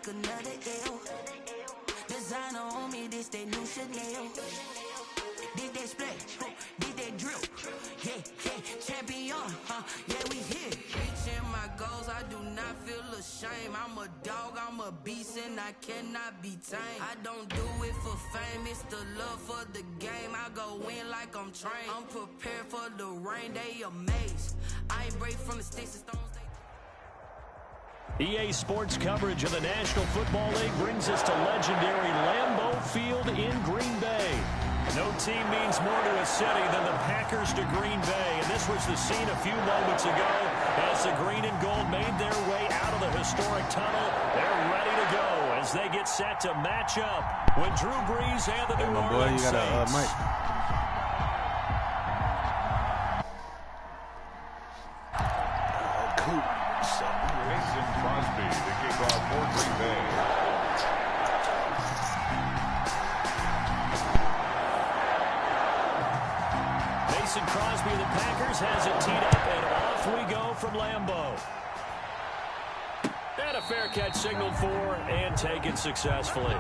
take another L. Designer on me, this that new Chanel. This that splash, this that drip. Yeah, champion, yeah, we here. Reaching my goals, I do not feel ashamed. I'm a dog, I'm a beast, and I cannot be tamed. I don't do it for fame, it's the love for the game. I go in like I'm trained. I'm prepared for the rain, they amazed. I ain't break from the sticks and stones. EA Sports coverage of the National Football League brings us to legendary Lambeau Field in Green Bay. No team means more to a city than the Packers to Green Bay, and this was the scene a few moments ago as the green and gold made their way out of the historic tunnel. They're ready to go as they get set to match up with Drew Brees and the New Orleans Saints. Mason Crosby to kick off for Green Bay. Mason Crosby of the Packers has it teed up, and off we go from Lambeau. And a fair catch signaled for and taken successfully.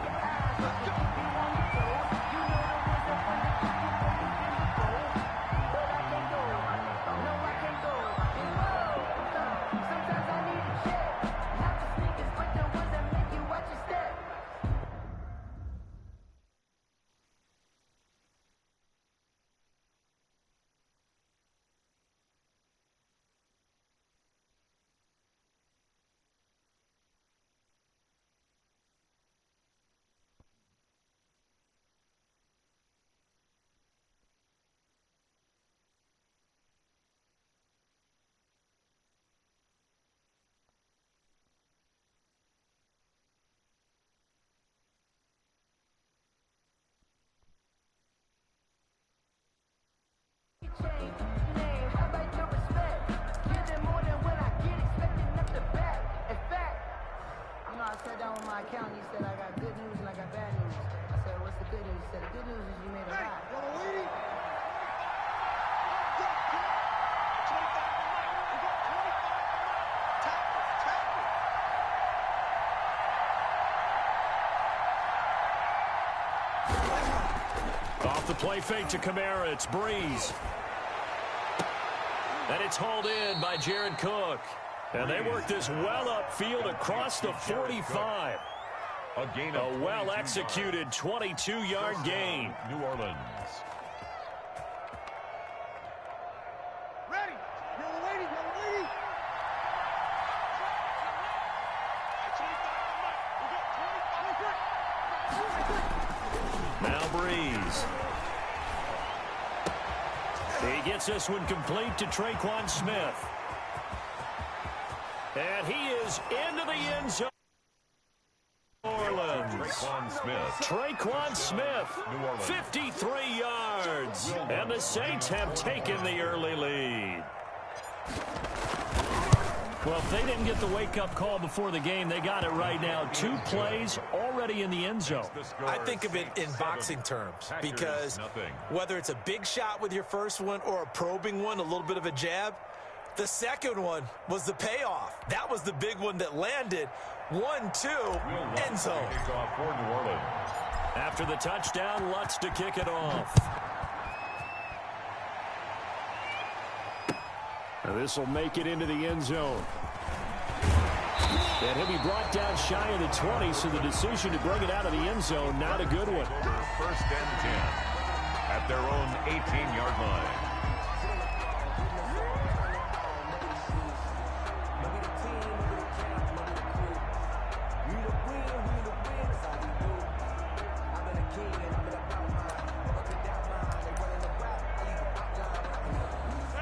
I sat down with my accountant. He said I got good news and I got bad news. I said, what's the good news? He said, the good news is you made a lot. Off the play fake to Kamara, it's Brees. And it's hauled in by Jared Cook. And they work this well upfield across the 45. A well-executed 22-yard gain. New Orleans. Ready. You're waiting. Now Brees. He gets this one complete to Tre'Quan Smith. And he is into the end zone. Tre'Quan Smith, 53 yards. And the Saints have taken the early lead. Well, if they didn't get the wake-up call before the game, they got it right now. 2 plays already in the end zone. I think of it in boxing terms because whether it's a big shot with your first one or a probing one, a little bit of a jab, the second one was the payoff. That was the big one that landed. 1-2, end zone. After the touchdown, Lutz to kick it off. Now this will make it into the end zone. And he'll be brought down shy of the 20, so the decision to bring it out of the end zone, not a good one. First and 10 at their own 18-yard line.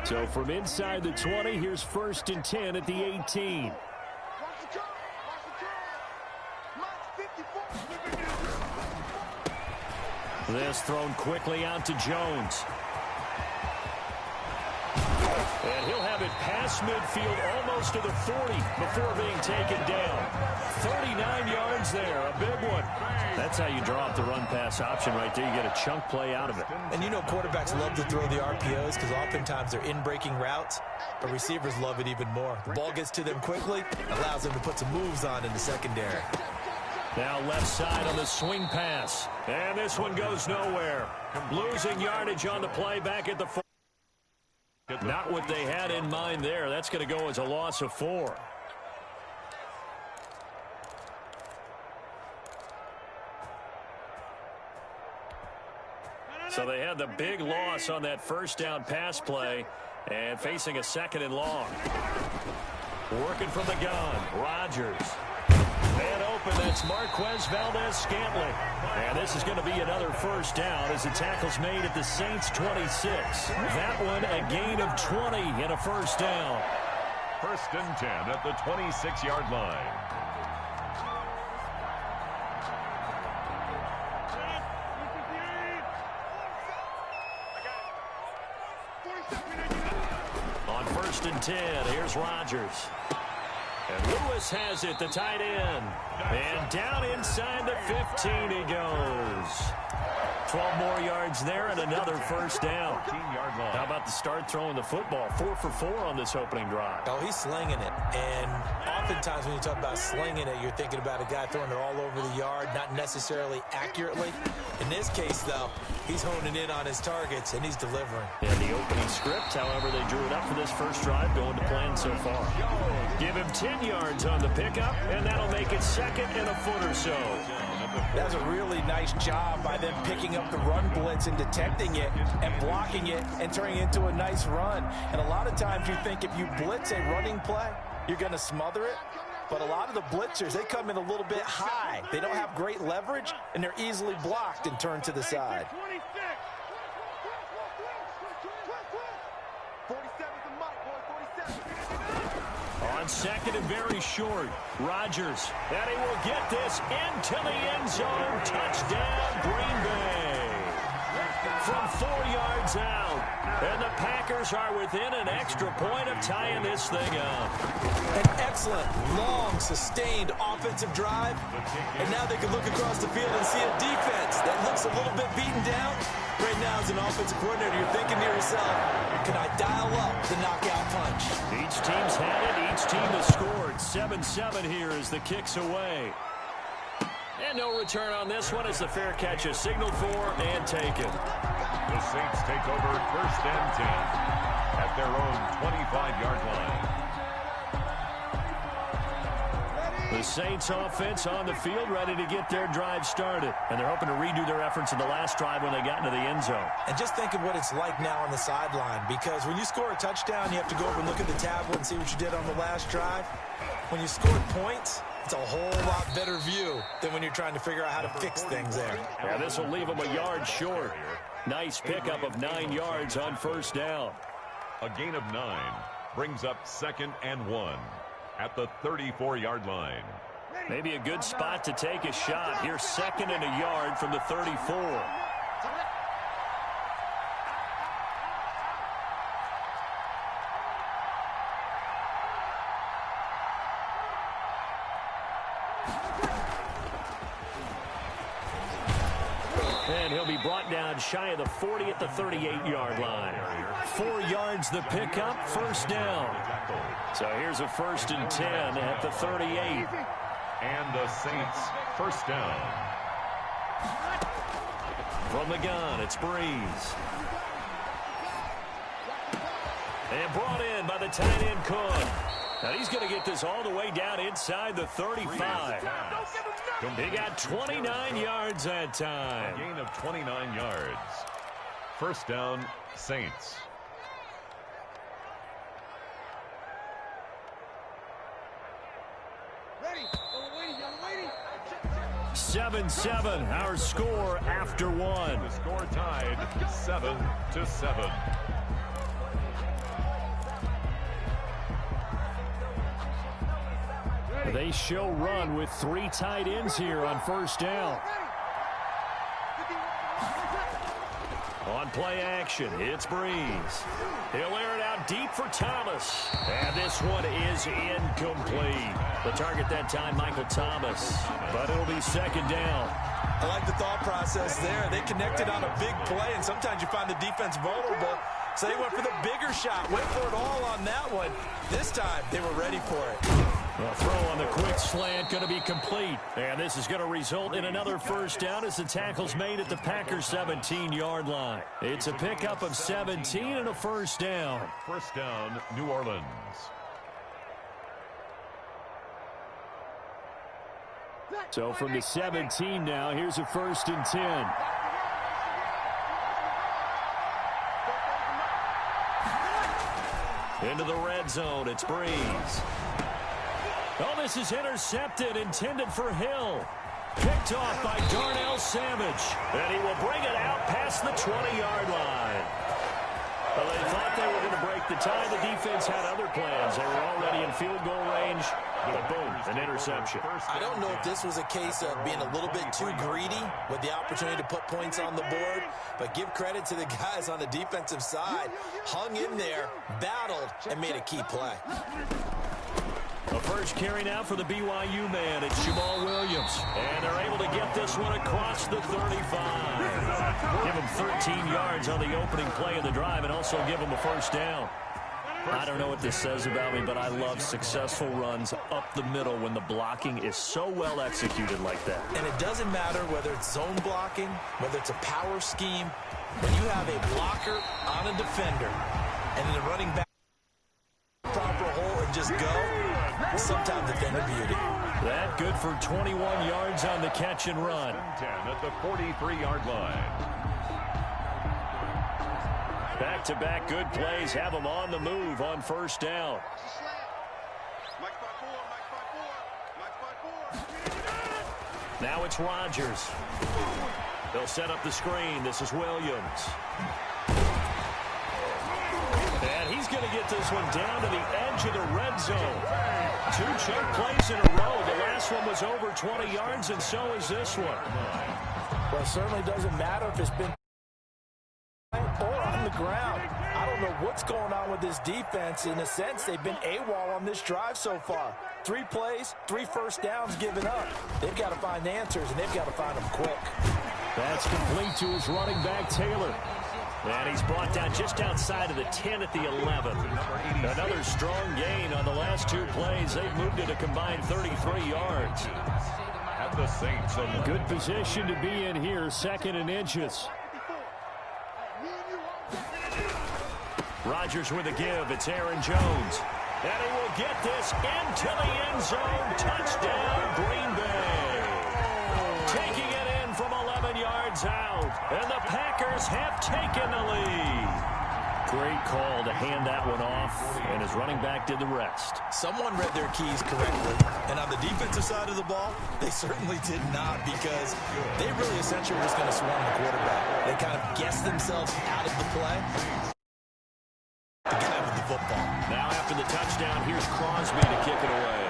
So from inside the 20, here's first and 10 at the 18. This thrown quickly out to Jones. And he'll have it past midfield almost to the 40 before being taken down. 39 yards there, a big one. That's how you draw up the run-pass option right there. You get a chunk play out of it. And you know quarterbacks love to throw the RPOs because oftentimes they're in-breaking routes, but receivers love it even more. The ball gets to them quickly, allows them to put some moves on in the secondary. Now left side on the swing pass. And this one goes nowhere. Losing yardage on the play back at the 4. Not what they had in mind there. That's going to go as a loss of 4. So they had the big loss on that first down pass play and facing a 2nd and long. Working from the gun, Rodgers. Man open, that's Marquez Valdez-Scantling. And this is going to be another first down as the tackle's made at the Saints 26. That one a gain of 20 and a first down. 1st and 10 at the 26-yard line. On 1st and 10, here's Rodgers. And Lewis has it, the tight end. And down inside the 15 he goes. 12 more yards there and another first down. How about the start throwing the football? 4 for 4 on this opening drive. Oh, he's slinging it. And oftentimes when you talk about slinging it, you're thinking about a guy throwing it all over the yard, not necessarily accurately. In this case, though, he's honing in on his targets, and he's delivering. And the opening script, however, they drew it up for this first drive, going to plan so far. Give him 10 yards on the pickup, and that'll make it 2nd and a foot or so. That's a really nice job by them picking up the run blitz and detecting it and blocking it and turning it into a nice run. And a lot of times you think if you blitz a running play, you're going to smother it. But a lot of the blitzers, they come in a little bit high. They don't have great leverage, and they're easily blocked and turned to the side. On 2nd and very short, Rodgers. And he will get this into the end zone. Touchdown, Green Bay. From 4 yards out. And the Packers are within an extra point of tying this thing up. An excellent, long, sustained offensive drive. And now they can look across the field and see a defense that looks a little bit beaten down. Right now, as an offensive coordinator, you're thinking to yourself, can I dial up the knockout punch? Each team's had it. Each team has scored. 7-7 here as the kick's away. And no return on this one as the fair catch is signaled for and taken. The Saints take over 1st and 10 at their own 25-yard line. The Saints offense on the field ready to get their drive started. And they're hoping to redo their efforts in the last drive when they got into the end zone. And just think of what it's like now on the sideline, because when you score a touchdown, you have to go over and look at the tablet and see what you did on the last drive. When you scored points, it's a whole lot better view than when you're trying to figure out how to fix things there. Yeah, this will leave them a yard short. Nice pickup of 9 yards on first down. A gain of 9 brings up 2nd and 1 at the 34-yard line. Maybe a good spot to take a shot. Here's 2nd and a yard from the 34. And he'll be brought down shy of the 40 at the 38-yard line. 4 yards the pickup, first down. So here's a 1st and 10 at the 38. And the Saints first down. From the gun, it's Breeze. And brought in by the tight end Cook. Now he's going to get this all the way down inside the 35. He got 29 yards that time. A gain of 29 yards. First down, Saints. Ready. 7-7, our score after one. The score tied 7-7. They show run with 3 tight ends here on first down. On play action, it's Breeze. He'll air it out deep for Thomas. And this one is incomplete. The target that time, Michael Thomas. But it'll be second down. I like the thought process there. They connected on a big play, and sometimes you find the defense vulnerable. So they went for the bigger shot, went for it all on that one. This time, they were ready for it. The throw on the quick slant going to be complete. And this is going to result in another first down as the tackle's made at the Packers' 17-yard line. It's a pickup of 17 and a first down. First down, New Orleans. So from the 17 now, here's a 1st and 10. Into the red zone, it's Breeze. Oh, this is intercepted, intended for Hill. Picked off by Darnell Savage. And he will bring it out past the 20-yard line. Well, they thought they were going to break the tie. The defense had other plans. They were already in field goal range. But boom, an interception. I don't know if this was a case of being a little bit too greedy with the opportunity to put points on the board, but give credit to the guys on the defensive side. Hung in there, battled, and made a key play. The first carry now for the BYU man. It's Jamal Williams. And they're able to get this one across the 35. Give him 13 yards on the opening play of the drive and also give him a first down. I don't know what this says about me, but I love successful runs up the middle when the blocking is so well executed like that. And it doesn't matter whether it's zone blocking, whether it's a power scheme. When you have a blocker on a defender and then the running back proper hole and just go, sometimes defender beauty. That good for 21 yards on the catch and run. 10 at the 43-yard line. Back-to-back good plays have them on the move on first down. Now it's Rodgers. They'll set up the screen. This is Williams. And he's going to get this one down to the edge of the red zone. 2 choke plays in a row. The last one was over 20 yards, and so is this one. Well, it certainly doesn't matter if it's been or on the ground. I don't know what's going on with this defense. In a sense, they've been AWOL on this drive so far. 3 plays, 3 first downs given up. They've got to find answers, and they've got to find them quick. That's complete to his running back, Taylor. And he's brought down just outside of the 10 at the 11. Another strong gain on the last 2 plays. They've moved it a combined 33 yards. At the Saints. Good position to be in here, 2nd and inches. Rodgers with a give. It's Aaron Jones. And he will get this into the end zone. Touchdown, Green Bay. Taking it in from 11 yards out. And the Packers have taken the lead. Great call to hand that one off. And his running back did the rest. Someone read their keys correctly. And on the defensive side of the ball, they certainly did not, because they really essentially were just going to swarm the quarterback. They kind of guessed themselves out of the play. The guy with the football. Now after the touchdown, here's Crosby to kick it away.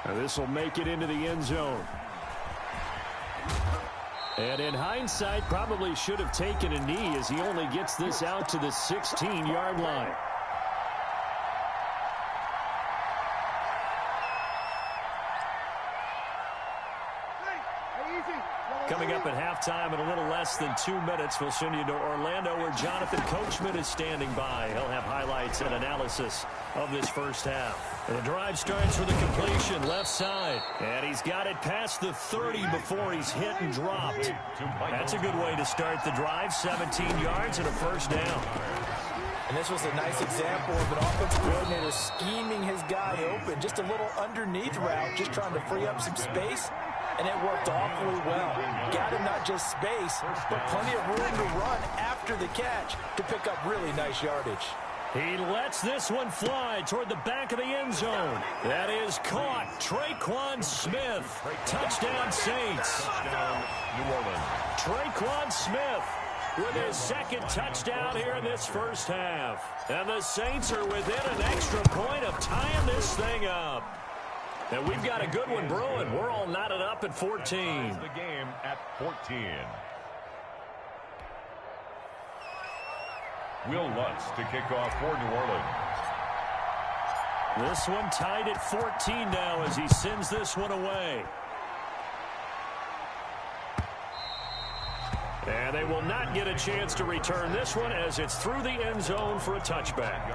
And this will make it into the end zone. And in hindsight, probably should have taken a knee as he only gets this out to the 16-yard line. Coming up at halftime in a little less than 2 minutes, we'll send you to Orlando where Jonathan Coachman is standing by. He'll have highlights and analysis of this first half. And the drive starts with a completion left side. And he's got it past the 30 before he's hit and dropped. That's a good way to start the drive. 17 yards and a first down. And this was a nice example of an offensive coordinator scheming his guy open. Just a little underneath route, just trying to free up some space. And it worked awfully well. Got him not just space, but plenty of room to run after the catch to pick up really nice yardage. He lets this one fly toward the back of the end zone. That is caught. Traquan Smith. Touchdown, Saints. New Orleans. Traquan Smith with his 2nd touchdown here in this first half. And the Saints are within an extra point of tying this thing up. And we've got a good one brewing. We're all knotted up at 14. The game at 14. Will Lutz to kick off for New Orleans. This one tied at 14 now as he sends this one away. And they will not get a chance to return this one as it's through the end zone for a touchback.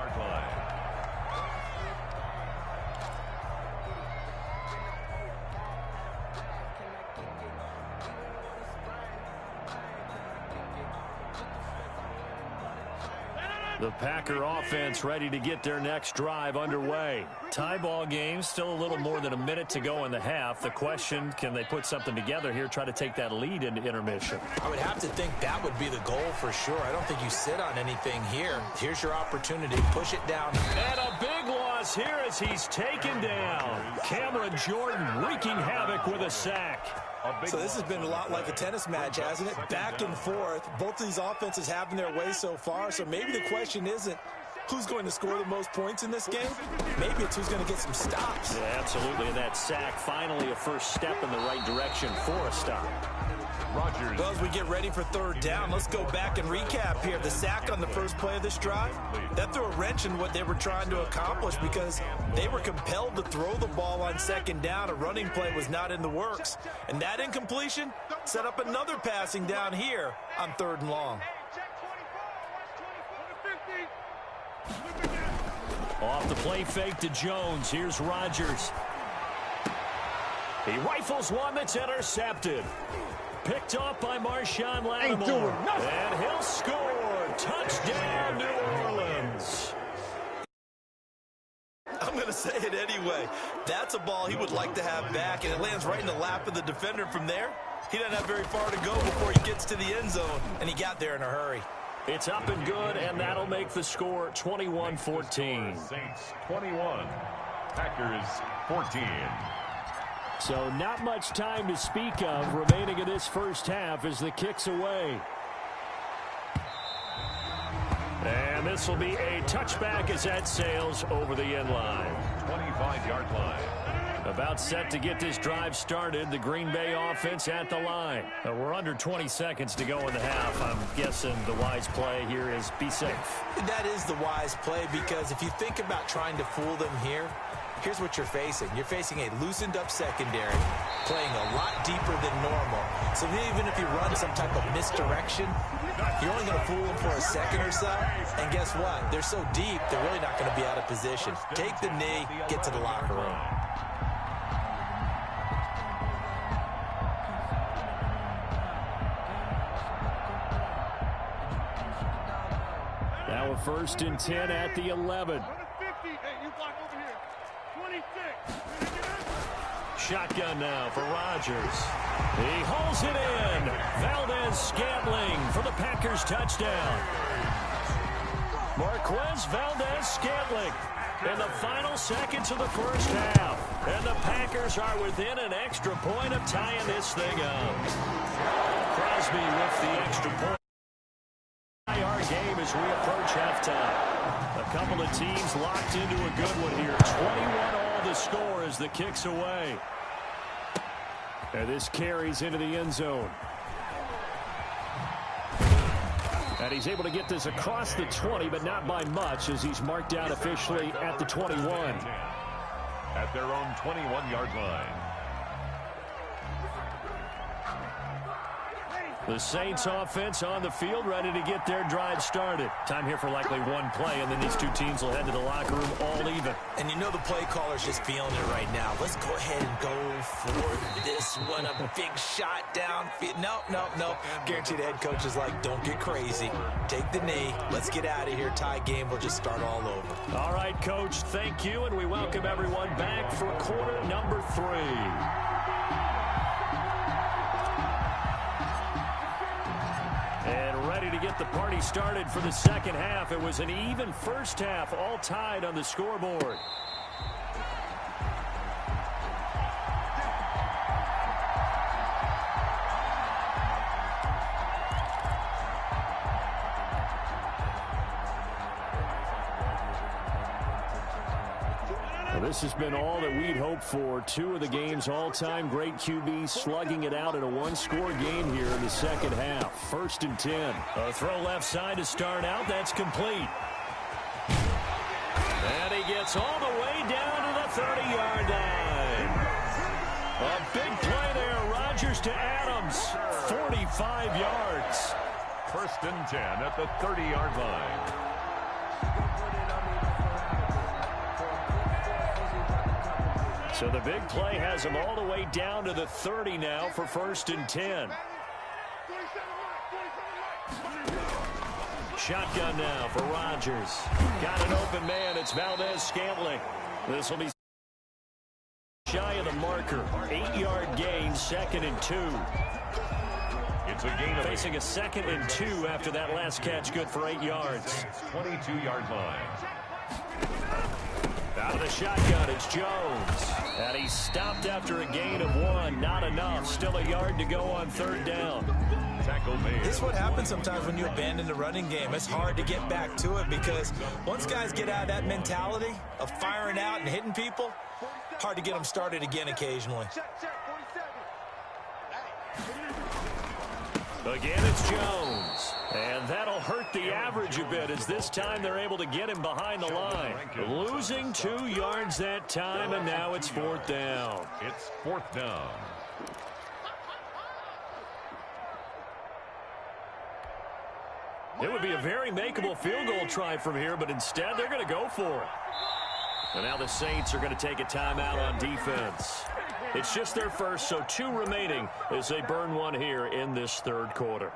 The Packer offense ready to get their next drive underway. Tie ball game, still a little more than a minute to go in the half. The question, can they put something together here, try to take that lead into intermission? I would have to think that would be the goal for sure. I don't think you sit on anything here. Here's your opportunity. Push it down. And a big loss here as he's taken down. Cameron Jordan wreaking havoc with a sack. So this has been a lot like a tennis match, hasn't it? Back and forth. Both of these offenses having their way so far. So maybe the question isn't who's going to score the most points in this game. Maybe it's who's going to get some stops. Yeah, absolutely. And that sack, finally a first step in the right direction for a stop. Rodgers. Well, as we get ready for third down, let's go back and recap here. The sack on the first play of this drive, that threw a wrench in what they were trying to accomplish because they were compelled to throw the ball on second down. A running play was not in the works. And that incompletion set up another passing down here on third and long. Off the play fake to Jones. Here's Rodgers. He rifles one that's intercepted. Picked off by Marshawn Lattimore. And he'll score. Touchdown, New Orleans. I'm going to say it anyway. That's a ball he would like to have back, and it lands right in the lap of the defender from there. He doesn't have very far to go before he gets to the end zone, and he got there in a hurry. It's up and good, and that'll make the score 21-14. Saints 21, Packers 14. So not much time to speak of remaining in this first half as the kick's away. And this will be a touchback as that sails over the end line. 25-yard line. About set to get this drive started. The Green Bay offense at the line. We're under 20 seconds to go in the half. I'm guessing the wise play here is be safe. That is the wise play because if you think about trying to fool them here, here's what you're facing. You're facing a loosened up secondary, playing a lot deeper than normal. So even if you run some type of misdirection, you're only going to fool them for a second or so. And guess what? They're so deep, they're really not going to be out of position. Take the knee, get to the locker room. Now a 1st and 10 at the 11. Shotgun now for Rodgers. He hauls it in. Valdez-Scantling for the Packers touchdown. Marquez Valdez-Scantling in the final seconds of the first half. And the Packers are within an extra point of tying this thing up. Crosby with the extra point. Our game as we approach halftime. A couple of teams locked into a good one here. 21-all the score as the kick's away. And this carries into the end zone. And he's able to get this across the 20, but not by much as he's marked out officially at the 21. At their own 21-yard line. The Saints offense on the field ready to get their drive started. Time here for likely one play, and then these two teams will head to the locker room all even. And you know the play caller's just feeling it right now. Let's go ahead and go for this one. A big shot down. No. Guaranteed the head coach is like, don't get crazy. Take the knee. Let's get out of here. Tie game. We'll just start all over. All right, Coach, thank you, and we welcome everyone back for quarter number 3. And ready to get the party started for the second half. It was an even first half, all tied on the scoreboard. This has been all that we'd hoped for. 2 of the game's all-time great QBs slugging it out in a one-score game here in the second half. 1st and 10. A throw left side to start out. That's complete. And he gets all the way down to the 30-yard line. A big play there. Rodgers to Adams. 45 yards. 1st and 10 at the 30-yard line. So the big play has him all the way down to the 30 now for 1st and 10. shotgun now for Rodgers. Got an open man. It's Valdez-Scantling. This will be shy of the marker. 8-yard gain, 2nd and 2. It's a gain of facing a 2nd and 2 after that last catch, good for 8 yards. 22-yard line. Out of the shotgun, it's Jones. And he's stopped after a gain of 1. Not enough. Still a yard to go on 3rd down. Tackle made. This is what happens sometimes when you abandon the running game. It's hard to get back to it because once guys get out of that mentality of firing out and hitting people, hard to get them started again occasionally. Again, it's Jones. And that'll hurt the average a bit as this time they're able to get him behind the line. Losing 2 yards that time, and now it's 4th down. It's 4th down. It would be a very makeable field goal try from here, but instead they're going to go for it. And now the Saints are going to take a timeout on defense. It's just their first, so 2 remaining as they burn 1 here in this 3rd quarter.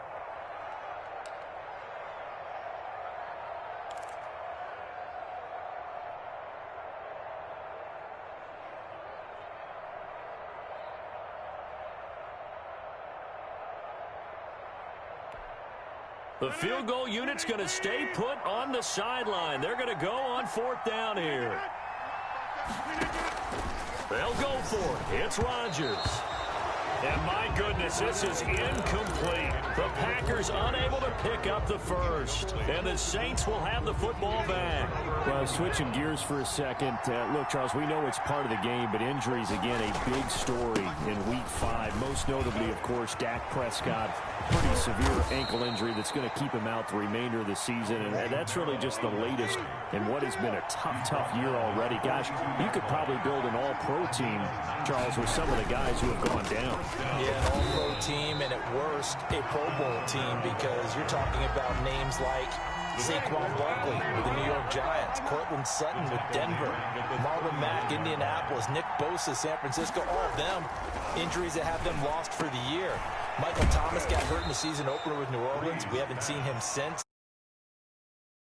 The field goal unit's going to stay put on the sideline. They're going to go on 4th down here. They'll go for it. It's Rodgers. And my goodness, this is incomplete. The Packers unable to pick up the first. And the Saints will have the football back. Well, switching gears for a second. Look, Charles, we know it's part of the game, but injuries, again, a big story in Week 5. Most notably, of course, Dak Prescott. Pretty severe ankle injury that's going to keep him out the remainder of the season. And that's really just the latest in what has been a tough year already. Gosh, you could probably build an all-pro team, Charles, with some of the guys who have gone down. Yeah, an all-pro team, and at worst, a Pro Bowl team, because you're talking about names like Saquon Barkley with the New York Giants, Cortland Sutton with Denver, Marlon Mack, Indianapolis, Nick Bosa, San Francisco, all of them injuries that have them lost for the year. Michael Thomas got hurt in the season opener with New Orleans. We haven't seen him since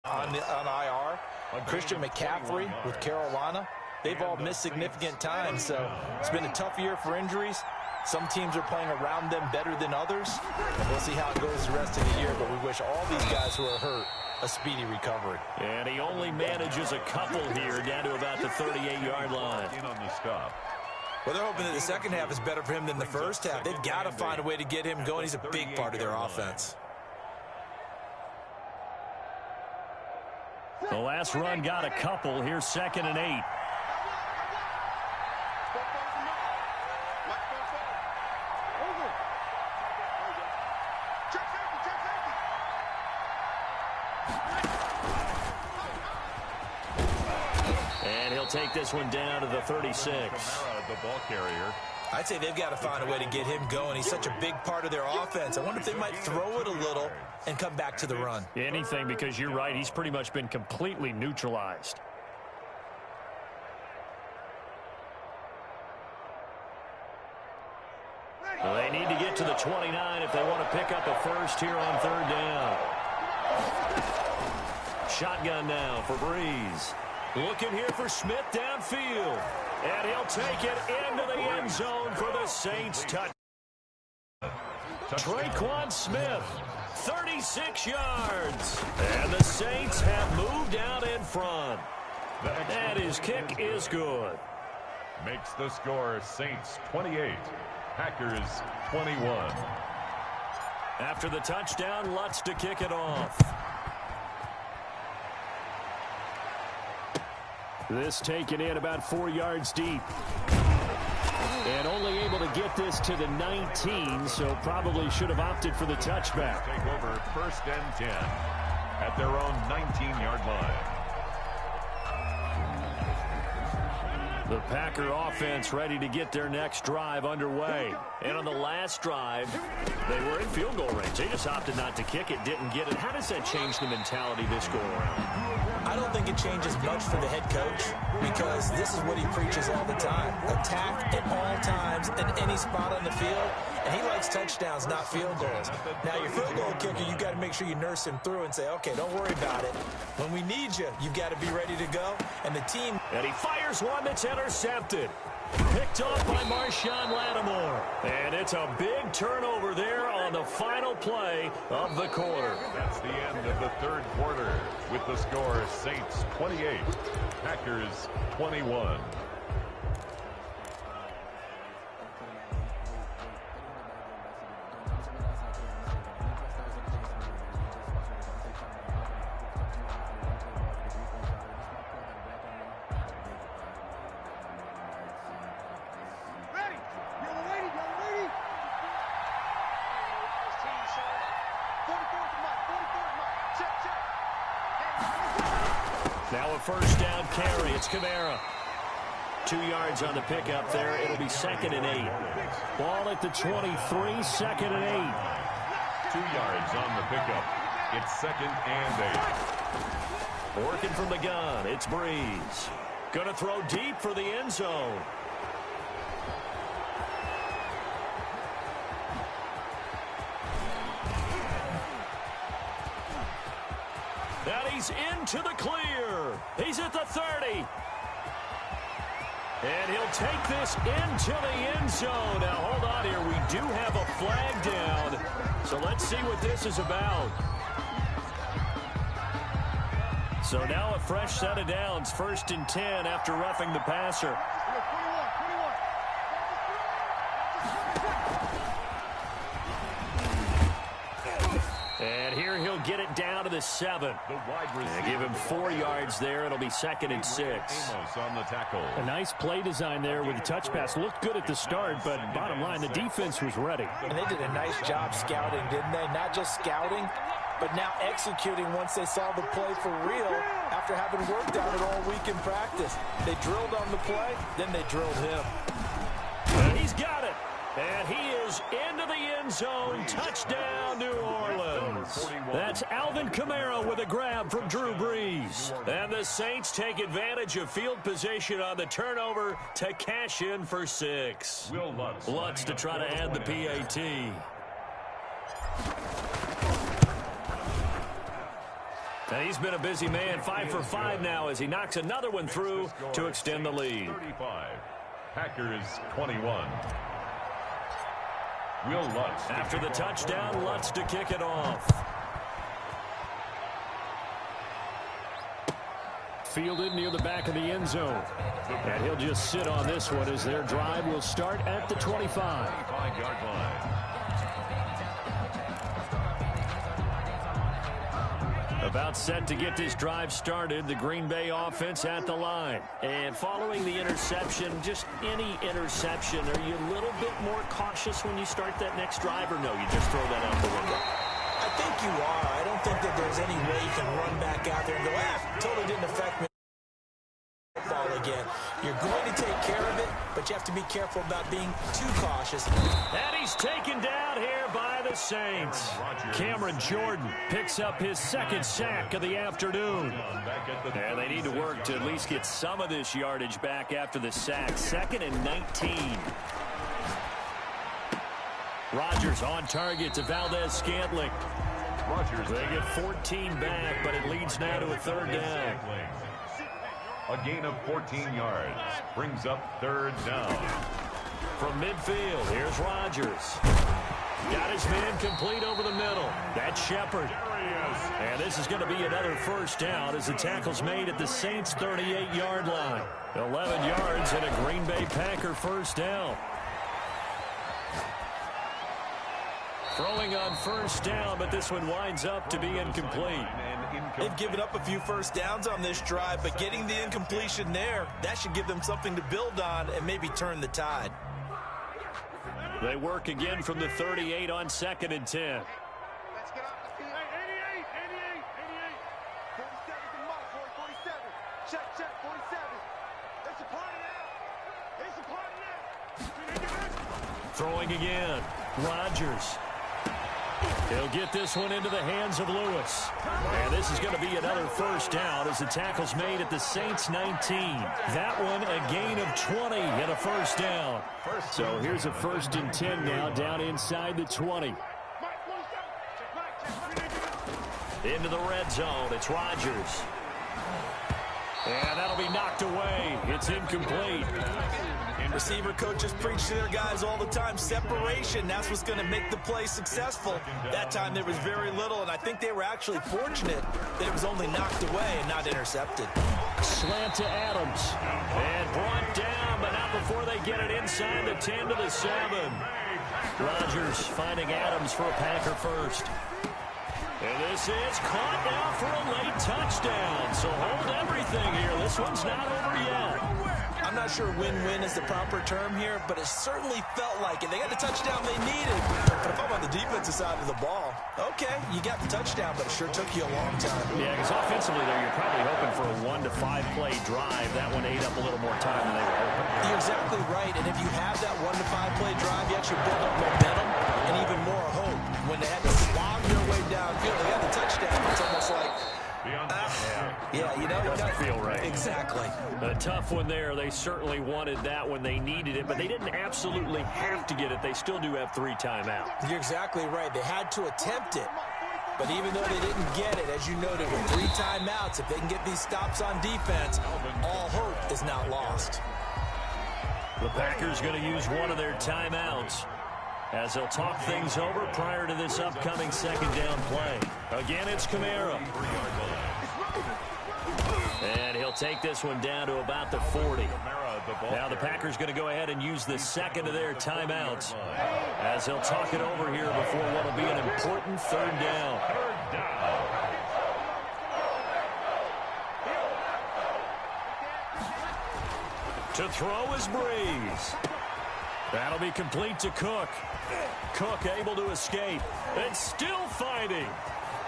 on IR. Christian McCaffrey with Carolina. They've all missed significant time, so it's been a tough year for injuries. Some teams are playing around them better than others, and we'll see how it goes the rest of the year, but we wish all these guys who are hurt a speedy recovery. And he only manages a couple here down to about the 38-yard line. In on the stop. Well, they're hoping that the second half is better for him than the first half. They've got to find a way to get him going. He's a big part of their offense. The last run got a couple. Here's 2nd and 8. And he'll take this one down to the 36. The ball carrier. I'd say they've got to find a way to get him going. He's such a big part of their offense. I wonder if they might throw it a little and come back to the run. Anything, because you're right. He's pretty much been completely neutralized. Well, they need to get to the 29 if they want to pick up a first here on 3rd down. Shotgun now for Breeze. Looking here for Smith downfield. And he'll take it into the end zone for the Saints. Traquan Smith, 36 yards. And the Saints have moved out in front. And his kick is good. Makes the score Saints 28, Packers 21. After the touchdown, Lutz to kick it off. This taken in about 4 yards deep. And only able to get this to the 19, so probably should have opted for the touchback. Take over 1st and 10 at their own 19-yard line. The Packer offense ready to get their next drive underway. And on the last drive, they were in field goal range. They just opted not to kick it, didn't get it. How does that change the mentality this go around? I don't think it changes much for the head coach because this is what he preaches all the time. Attack at all times in any spot on the field and he likes touchdowns, not field goals. Now, your field goal kicker, you've got to make sure you nurse him through and say, okay, don't worry about it. When we need you, you've got to be ready to go. And the team... And he fires one that's intercepted. Picked off by Marshawn Lattimore. And it's a big turnover there on the final play of the quarter. That's the end of the third quarter with the score Saints 28, Packers 21. Now a first down carry. It's Kamara. 2 yards on the pickup there. It'll be 2nd and 8. Ball at the 23, 2nd and 8. 2 yards on the pickup. It's 2nd and 8. Working from the gun. It's Breeze. Going to throw deep for the end zone. And he's into the clear. He's at the 30. And he'll take this into the end zone. Now, hold on here. We do have a flag down. So let's see what this is about. So now a fresh set of downs. 1st and 10 after roughing the passer. And here he'll get it down to the 7. And give him 4 yards there. It'll be 2nd and 6. Amos on the tackle. A nice play design there with the touch pass. Looked good at the start, but bottom line, the defense was ready. And they did a nice job scouting, didn't they? Not just scouting, but now executing once they saw the play for real after having worked on it all week in practice. They drilled on the play, then they drilled him. And he's got it. And he is into the end zone. Touchdown, New Orleans. That's Alvin Kamara with a grab from Drew Brees. And the Saints take advantage of field position on the turnover to cash in for 6. Lutz to try to add the PAT. And he's been a busy man. 5 for 5 now as he knocks another one through to extend the lead. 35. Packers 21. Will Lutz. After the touchdown, Lutz to kick it off. Fielded near the back of the end zone. And he'll just sit on this one as their drive will start at the 25. 25-yard line. About set to get this drive started, the Green Bay offense at the line. And following the interception, just any interception, are you a little bit more cautious when you start that next drive, or no, you just throw that out the window? I think you are. I don't think that there's any way you can run back out there and go, totally didn't affect me. Ball again. You're going to take care of it, but you have to be careful about being too cautious. And he's taken down here by the Saints. Cameron Jordan picks up his 2nd sack of the afternoon. And they need to work to at least get some of this yardage back after the sack. 2nd and 19. Rodgers on target to Valdez-Scantling. They get 14 back, but it leads now to a 3rd down. A gain of 14 yards brings up 3rd down. From midfield, here's Rodgers. Got his man complete over the middle. That's Shepard. And this is going to be another 1st down as the tackle's made at the Saints' 38-yard line. 11 yards and a Green Bay Packer 1st down. Throwing on 1st down, but this one winds up to be incomplete. They've given up a few 1st downs on this drive, but getting the incompletion there, that should give them something to build on and maybe turn the tide. They work again from the 38 on 2nd and 10. Let's get off the field. 88, 88, 88. 47 to Mike, 47. Check, 47. It's a party now. It's a party now. Throwing again. Rodgers. He'll get this one into the hands of Lewis. And this is going to be another first down as the tackle's made at the Saints 19. That one a gain of 20 and a first down. So here's a 1st and 10 now down inside the 20. Into the red zone. It's Rodgers. And that'll be knocked away. It's incomplete. Receiver coaches preach to their guys all the time. Separation, that's what's going to make the play successful. That time there was very little, and I think they were actually fortunate that it was only knocked away and not intercepted. Slant to Adams. And brought down, but not before they get it inside the 10 to the 7. Rodgers finding Adams for a Packer first. And this is caught now for a late touchdown. So hold everything here. This one's not over yet. I'm not sure win-win is the proper term here, but it certainly felt like it. They got the touchdown they needed. But if I'm on the defensive side of the ball, okay, you got the touchdown, but it sure took you a long time. Yeah, because offensively there, you're probably hoping for a 1 to 5 play drive. That one ate up a little more time than they were hoping. You're exactly right, and if you have that 1 to 5 play drive, you actually build up momentum and even more hope. When they had to slog their way downfield, they got the touchdown. It's almost like, yeah, you know, it doesn't feel right. Exactly. A tough one there. They certainly wanted that when they needed it, but they didn't absolutely have to get it. They still do have 3 timeouts. You're exactly right. They had to attempt it. But even though they didn't get it, as you noted, with 3 timeouts, if they can get these stops on defense, all hope is not lost. The Packers going to use one of their timeouts as they'll talk things over prior to this upcoming 2nd down play. Again, it's Kamara. And he'll take this one down to about the 40. Now the Packers going to go ahead and use the 2nd of their timeouts as they'll talk it over here before what will be an important 3rd down. To throw is Breeze. That'll be complete to Cook. Cook able to escape. And still fighting.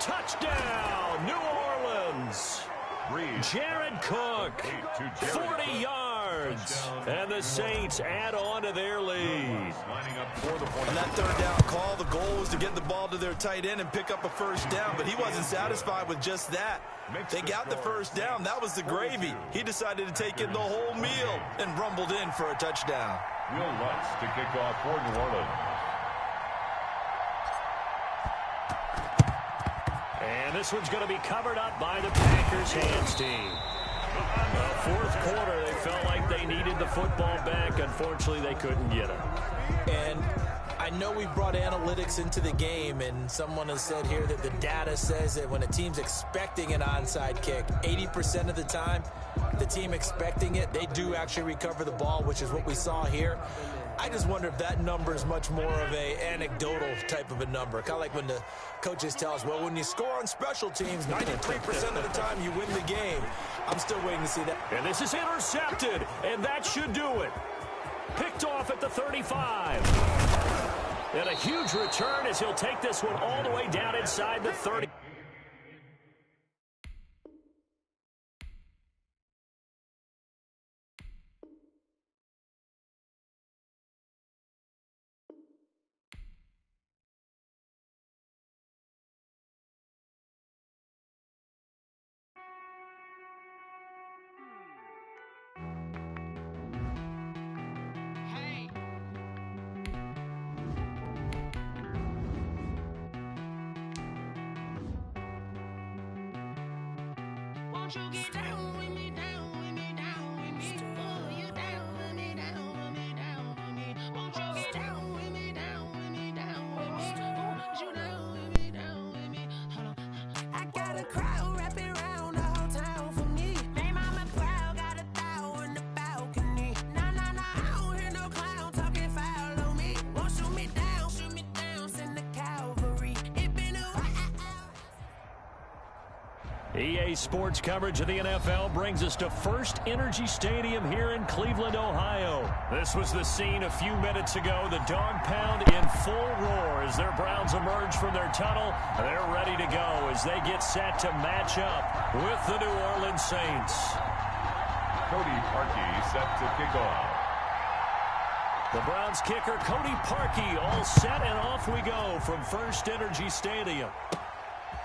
Touchdown, New Orleans. Jared Cook, 40 yards. And the Saints add on to their lead. On that 3rd down call, the goal was to get the ball to their tight end and pick up a first down, but he wasn't satisfied with just that. They got the first down. That was the gravy. He decided to take in the whole meal and rumbled in for a touchdown. Will Lutz to kick off for New Orleans. And this one's going to be covered up by the Packers hands team. The 4th quarter, they felt like they needed the football back. Unfortunately, they couldn't get it. And I know we brought analytics into the game, and someone has said here that the data says that when a team's expecting an onside kick, 80% of the time, the team expecting it, they do actually recover the ball, which is what we saw here. I just wonder if that number is much more of a anecdotal type of a number. Kind of like when the coaches tell us, well, when you score on special teams, 93% of the time you win the game. I'm still waiting to see that. And this is intercepted, and that should do it. Picked off at the 35. And a huge return as he'll take this one all the way down inside the 30. Won't you get down with me, down with me, down with me? Oh, you down with me, down with me, down with me. Won't you get down with me, down with me, down with me? Oh, you down with me, down with me? Hold on. I got a crowd wrapping around the whole town for me. They mama proud, got a thou in the balcony. Nah, nah, nah, I don't hear no clown talking foul on me. Won't shoot me down, send the cavalry. It been a while. EA Sports coverage of the NFL brings us to First Energy Stadium here in Cleveland, Ohio. This was the scene a few minutes ago. The dog pound in full roar as their Browns emerge from their tunnel. They're ready to go as they get set to match up with the New Orleans Saints. Cody Parkey set to kick off. The Browns kicker, Cody Parkey, all set, and off we go from First Energy Stadium.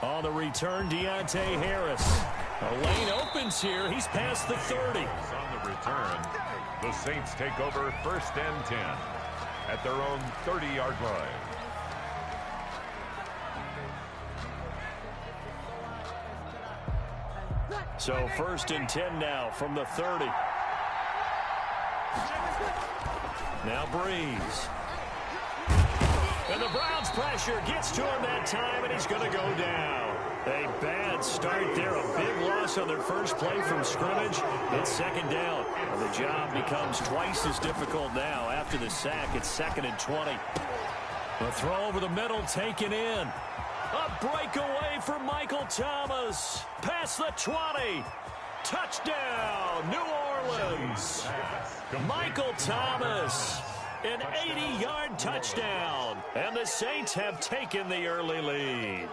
On the return, Deontay Harris. A lane opens here. He's past the 30. On the return, the Saints take over 1st and 10 at their own 30-yard line. So 1st and 10 now from the 30. Now Breeze. And the Browns pressure gets to him that time, and he's going to go down. A bad start there. A big loss on their first play from scrimmage. It's 2nd down. And the job becomes twice as difficult now. After the sack, it's 2nd and 20. The throw over the middle taken in. A breakaway for Michael Thomas. Past the 20. Touchdown, New Orleans. Michael Thomas. An 80-yard touchdown. And the Saints have taken the early lead.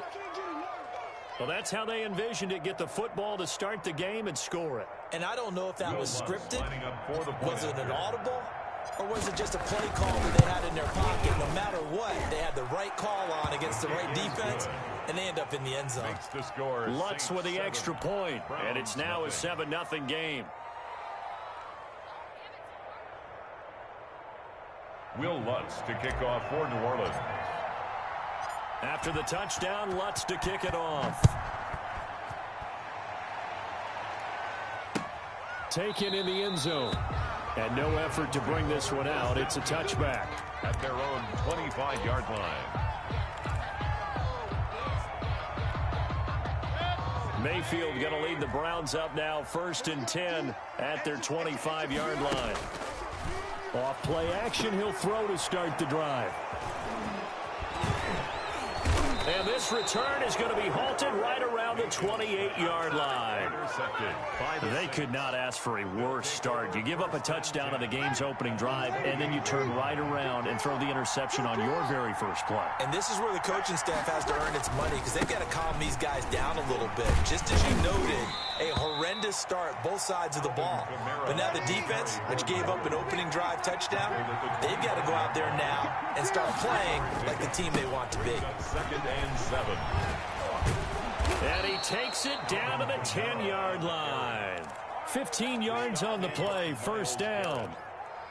Well, that's how they envisioned it. Get the football to start the game and score it. And I don't know if that was scripted. Was it an audible? Or was it just a play call that they had in their pocket? No matter what, they had the right call on against the right defense, and they end up in the end zone. Lutz with the extra point, and it's now a 7-0 game. Will Lutz to kick off for New Orleans. After the touchdown, Lutz to kick it off. Taken in the end zone. And no effort to bring this one out. It's a touchback. At their own 25-yard line. Mayfield going to lead the Browns up now. 1st and 10 at their 25-yard line. Off play action, he'll throw to start the drive. And this return is going to be halted right around the 28-yard line. They could not ask for a worse start. You give up a touchdown on the game's opening drive, and then you turn right around and throw the interception on your very first play. And this is where the coaching staff has to earn its money, because they've got to calm these guys down a little bit. Just as you noted, a horrendous start, both sides of the ball. But now the defense, which gave up an opening drive touchdown, they've got to go out there now and start playing like the team they want to be. 2nd and 7. And he takes it down to the 10-yard line. 15 yards on the play, 1st down.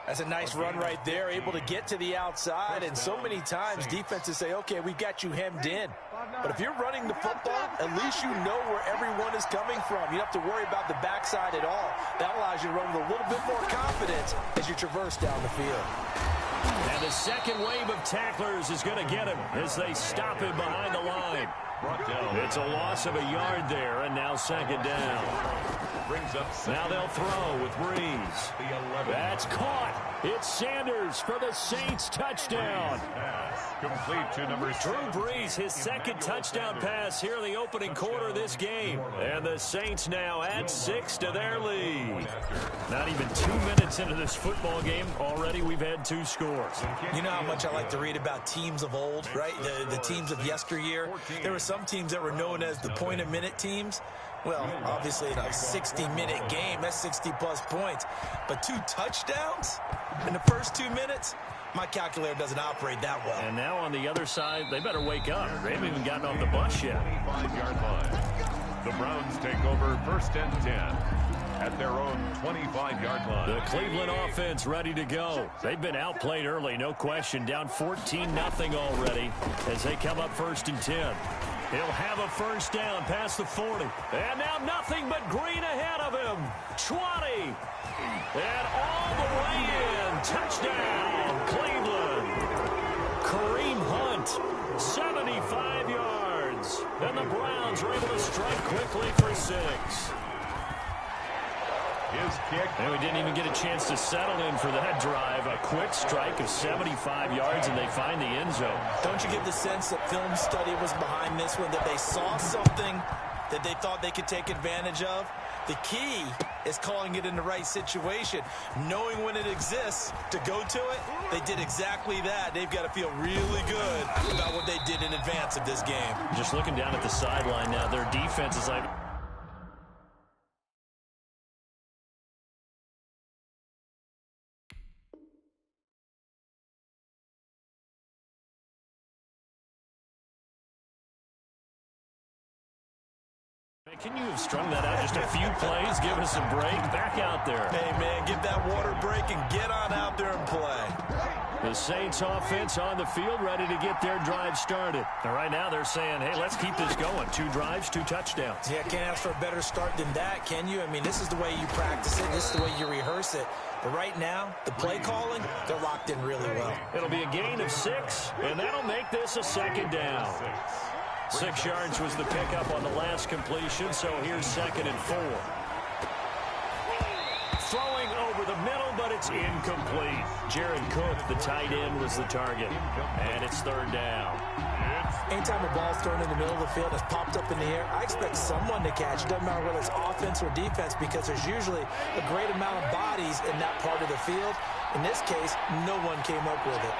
That's a nice run right there, able to get to the outside. And so many times defenses say, okay, we've got you hemmed in. But if you're running the football, at least you know where everyone is coming from. You don't have to worry about the backside at all. That allows you to run with a little bit more confidence as you traverse down the field. And the second wave of tacklers is going to get him as they stop him behind the line. It's a loss of a yard there, and now 2nd down. Now they'll throw with Breeze. That's caught. It's Sanders for the Saints touchdown. Complete to number 6. Drew Brees, his 2nd touchdown pass here in the opening quarter of this game. And the Saints now add 6 to their lead. Not even 2 minutes into this football game, already we've had 2 scores. You know how much I like to read about teams of old, right? The teams of yesteryear. There were some teams that were known as the point-a-minute teams. Well, obviously in a 60-minute game, that's 60-plus points. But 2 touchdowns in the first 2 minutes? My calculator doesn't operate that well. And now on the other side, they better wake up. They haven't even gotten off the bus yet. 25-yard line. The Browns take over 1st and 10 at their own 25-yard line. The Cleveland offense ready to go. They've been outplayed early, no question. Down 14-0 already as they come up 1st and 10. He'll have a 1st down past the 40. And now nothing but green ahead of him. 20. And all the way in. Touchdown, Cleveland. Kareem Hunt, 75 yards. And the Browns are able to strike quickly for 6. His kick. And we didn't even get a chance to settle in for that drive. A quick strike of 75 yards, and they find the end zone. Don't you get the sense that film study was behind this one, that they saw something that they thought they could take advantage of? The key is calling it in the right situation. Knowing when it exists to go to it, they did exactly that. They've got to feel really good about what they did in advance of this game. Just looking down at the sideline now, their defense is like... Can you have strung that out just a few plays? Give us a break. Back out there. Hey, man, give that water break and get on out there and play. The Saints offense on the field, ready to get their drive started. And right now they're saying, hey, let's keep this going. 2 drives, 2 touchdowns. Yeah, can't ask for a better start than that, can you? I mean, this is the way you practice it. This is the way you rehearse it. But right now, the play calling, they're locked in really well. It'll be a gain of 6, and that'll make this a 2nd down. 6 yards was the pickup on the last completion, so here's 2nd and 4. Throwing over the middle, but it's incomplete. Jared Cook, the tight end, was the target. And it's 3rd down. Anytime a ball's thrown in the middle of the field, it's popped up in the air, I expect someone to catch. It doesn't matter whether it's offense or defense, because there's usually a great amount of bodies in that part of the field. In this case, no one came up with it.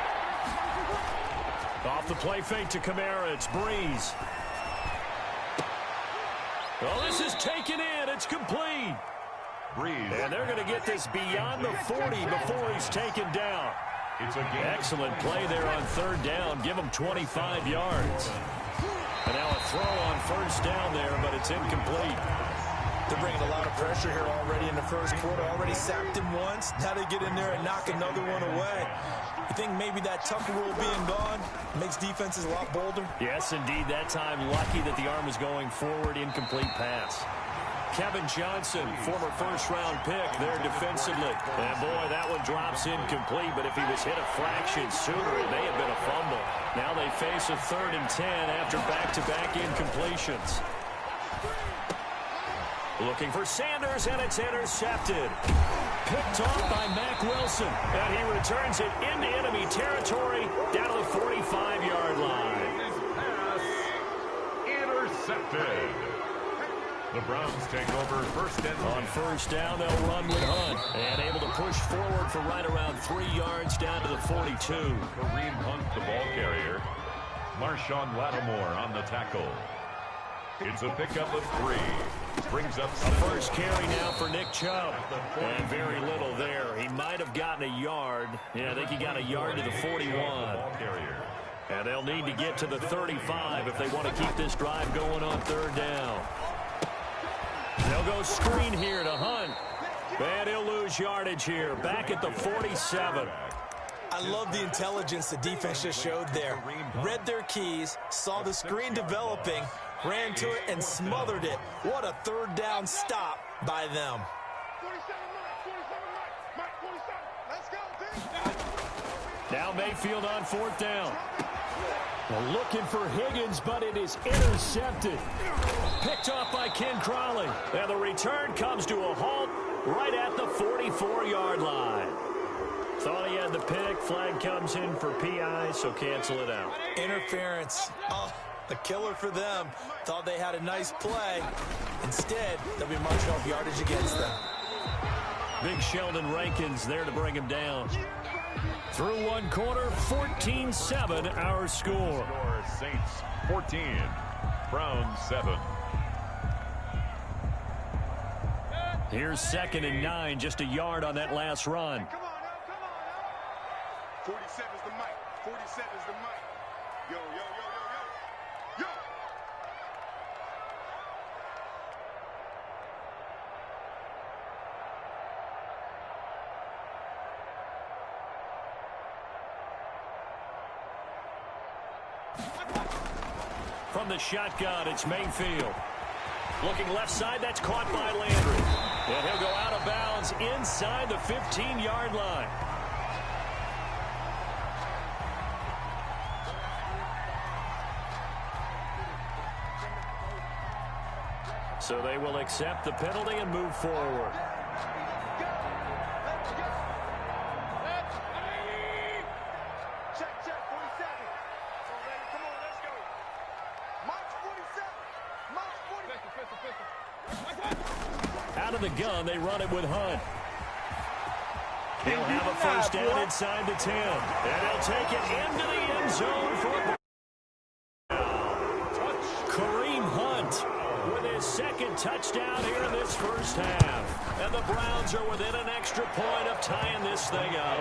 Off the play fake to Kamara, it's Breeze. Well, this is taken in. It's complete. Breeze. And they're going to get this beyond the 40 before he's taken down. It's a game. Excellent play there on 3rd down. Give him 25 yards. And now a throw on 1st down there, but it's incomplete. They're bringing a lot of pressure here already in the 1st quarter. Already sacked him once. Now they get in there and knock another one away. You think maybe that Tucker rule being gone makes defenses a lot bolder? Yes, indeed. That time, lucky that the arm was going forward. Incomplete pass. Kevin Johnson, former 1st-round pick there defensively. And, boy, that one drops incomplete, but if he was hit a fraction sooner, it may have been a fumble. Now they face a 3rd and 10 after back-to-back incompletions. Looking for Sanders, and it's intercepted. Picked off by Mack Wilson, and he returns it into enemy territory down to the 45-yard line. Pass intercepted. The Browns take over 1st and 10. On 1st down, they'll run with Hunt, and able to push forward for right around 3 yards down to the 42. Kareem Hunt, the ball carrier. Marshawn Lattimore on the tackle. It's a pickup of 3. Brings up a 1st carry now for Nick Chubb. And very little there. He might have gotten a yard. Yeah, I think he got a yard to the 41. And they'll need to get to the 35 if they want to keep this drive going on 3rd down. They'll go screen here to Hunt. And he'll lose yardage here. Back at the 47. I love the intelligence the defense just showed there. Read their keys, saw the screen developing, ran to it, and smothered it. What a 3rd down stop by them. 47, Mike, 47. Let's go, Now Mayfield on 4th down. Well, looking for Higgins, but it is intercepted. Picked off by Ken Crawley. And the return comes to a halt right at the 44-yard line. Thought he had the pick. Flag comes in for PI, so cancel it out. Interference. Oh, a killer for them. Thought they had a nice play. Instead, they'll be marching off yardage against them. Big Sheldon Rankins there to bring him down. Through 1 quarter, 14-7 our score. Saints 14, Browns 7. Here's 2nd and 9, just a yard on that last run. Come on now, come on now. 47's the mic. 47's the mic. Yo, yo, yo, yo, yo. Yo. From the shotgun, it's Mayfield. Looking left side, that's caught by Landry. And he'll go out of bounds inside the 15-yard line. So they will accept the penalty and move forward. Check, 47. Come on, let's go. March 47. March 47. Out of the gun, they run it with Hunt. He'll have a 1st down inside the 10. And he'll take it into the end zone for Kareem Hunt with his 2nd touchdown here in this 1st half. And the Browns are within an extra point of tying this thing up.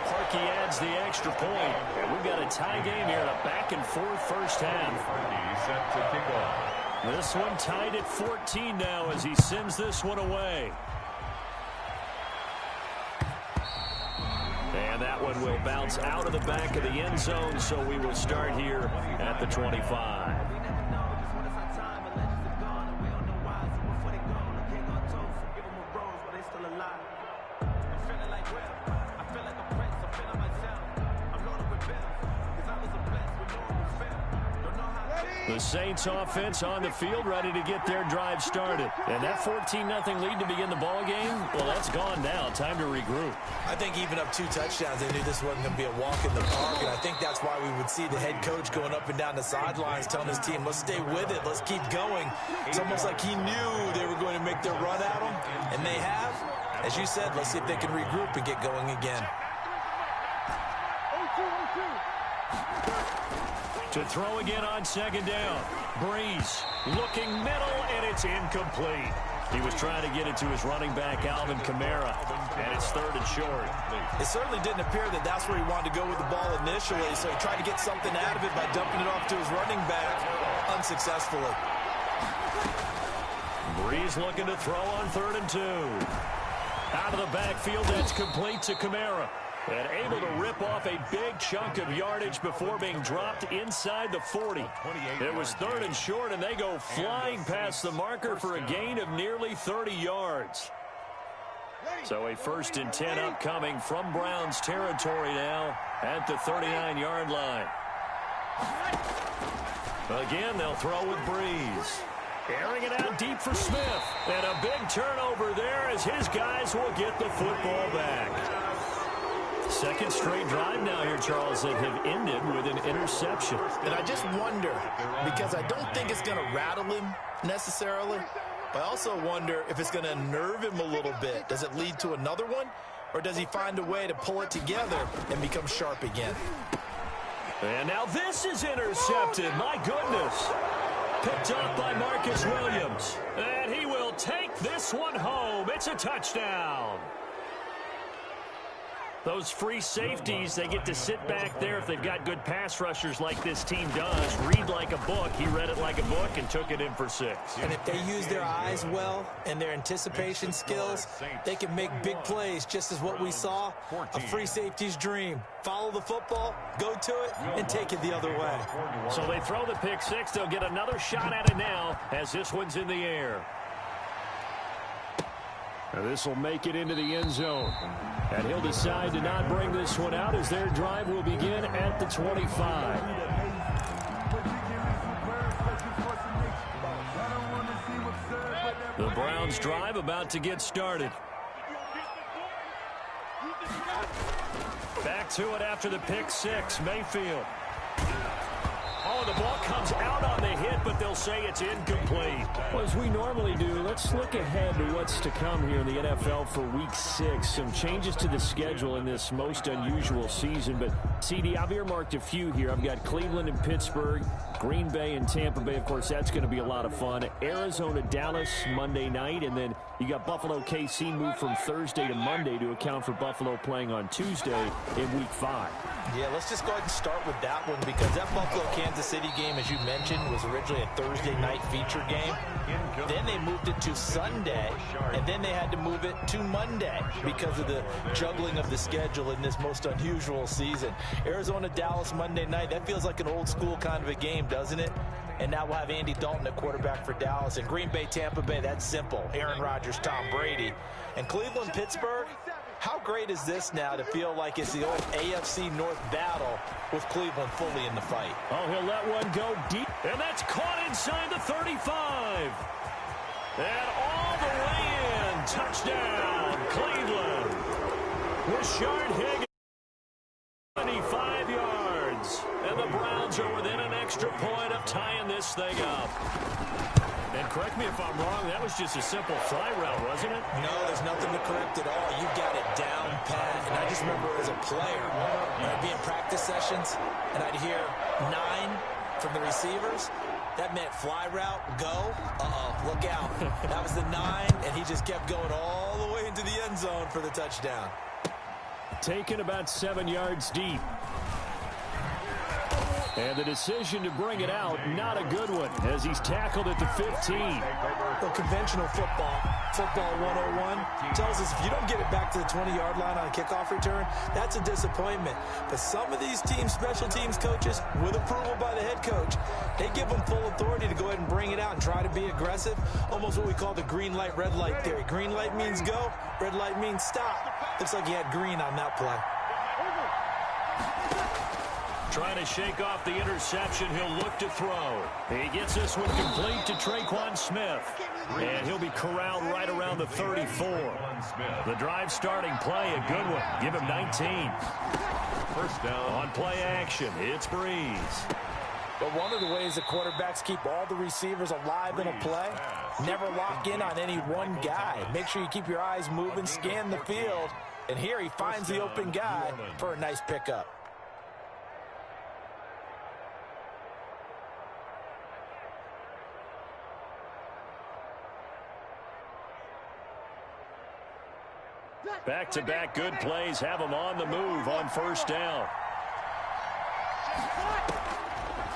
Parkey adds the extra point. And we've got a tie game here in a back-and-forth 1st half. Parkey set to kick off. This one tied at 14 now as he sends this one away. And that one will bounce out of the back of the end zone, so we will start here at the 25. The Saints offense on the field ready to get their drive started. And that 14-0 lead to begin the ball game, well, that's gone now. Time to regroup. I think even up 2 touchdowns, they knew this wasn't going to be a walk in the park. And I think that's why we would see the head coach going up and down the sidelines telling his team, let's stay with it. Let's keep going. It's almost like he knew they were going to make their run at him. And they have. As you said, let's see if they can regroup and get going again. To throw again on second down. Breeze looking middle, and it's incomplete. He was trying to get it to his running back, Alvin Kamara, and it's 3rd and short. It certainly didn't appear that that's where he wanted to go with the ball initially, so he tried to get something out of it by dumping it off to his running back unsuccessfully. Breeze looking to throw on 3rd and 2. Out of the backfield, that's complete to Kamara. And able to rip off a big chunk of yardage before being dropped inside the 40. It was 3rd and short, and they go flying past the marker for a gain of nearly 30 yards. So a 1st and 10 upcoming from Browns territory now at the 39-yard line. Again, they'll throw with Breeze. Airing it out deep for Smith. And a big turnover there as his guys will get the football back. 2nd straight drive now here, Charles, that have ended with an interception. And I just wonder, because I don't think it's going to rattle him necessarily, but I also wonder if it's going to nerve him a little bit. Does it lead to another one, or does he find a way to pull it together and become sharp again? And now this is intercepted. My goodness. Picked up by Marcus Williams. And he will take this one home. It's a touchdown. Those free safeties, they get to sit back there if they've got good pass rushers like this team does. Read like a book. He read it like a book and took it in for 6. And if they use their eyes well and their anticipation skills, they can make big plays, just as what we saw, a free safety's dream. Follow the football, go to it, and take it the other way. So they throw the pick 6. They'll get another shot at it now as this one's in the air. Now this will make it into the end zone. And he'll decide to not bring this one out as their drive will begin at the 25. The Browns drive about to get started. Back to it after the pick 6. Mayfield. Oh, the ball comes out on the hit, but they'll say it's incomplete. Well, as we normally do, let's look ahead to what's to come here in the NFL for Week 6. Some changes to the schedule in this most unusual season. But, CD, I've earmarked a few here. I've got Cleveland and Pittsburgh, Green Bay and Tampa Bay. Of course, that's going to be a lot of fun. Arizona, Dallas, Monday night. And then you got Buffalo, KC moved from Thursday to Monday to account for Buffalo playing on Tuesday in Week 5. Yeah, let's just go ahead and start with that one because that Buffalo-Kansas City game, as you mentioned, was originally a Thursday night feature game. Then they moved it to Sunday, and then they had to move it to Monday because of the juggling of the schedule in this most unusual season. Arizona, Dallas, Monday night, that feels like an old school kind of a game, doesn't it? And now we'll have Andy Dalton at quarterback for Dallas. And Green Bay, Tampa Bay, that's simple. Aaron Rodgers, Tom Brady. And Cleveland, Pittsburgh, how great is this now to feel like it's the old AFC North battle with Cleveland fully in the fight? Oh, he'll let one go deep. And that's caught inside the 35. And all the way in. Touchdown, Cleveland. Rashard Higgins. 25 yards. And the Browns are within an extra point of tying this thing up. And correct me if I'm wrong, that was just a simple fly route, wasn't it? No, there's nothing to correct at all. You've got it down pat. And I just remember as a player, when I'd be in practice sessions, and I'd hear 9 from the receivers, that meant fly route, go, look out. That was the 9, and he just kept going all the way into the end zone for the touchdown. Taken about 7 yards deep. And the decision to bring it out, not a good one, as he's tackled at the 15. Well, conventional football 101, tells us if you don't get it back to the 20-yard line on a kickoff return, that's a disappointment. But some of these teams, special teams coaches, with approval by the head coach, they give them full authority to go ahead and bring it out and try to be aggressive, almost what we call the green light, red light theory. Green light means go, red light means stop. Looks like he had green on that play. Trying to shake off the interception. He'll look to throw. He gets this one complete to Tre'Quan Smith. And he'll be corralled right around the 34. The drive starting play, a good one. Give him 19. First down. On play action, it's Breeze. But one of the ways that quarterbacks keep all the receivers alive in a play, never lock in on any one guy. Make sure you keep your eyes moving, scan the field. And here he finds the open guy for a nice pickup. Back-to-back good plays have him on the move on first down.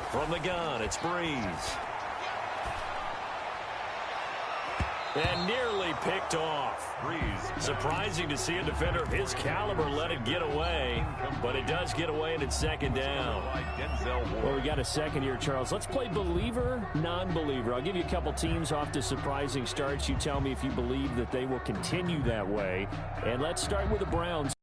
From the gun, it's Breeze. And nearly picked off. Breeze. Surprising to see a defender of his caliber let it get away, but it does get away and it's second down. Well, we got a second here, Charles. Let's play believer, non-believer. I'll give you a couple teams off to surprising starts. You tell me if you believe that they will continue that way. And let's start with the Browns.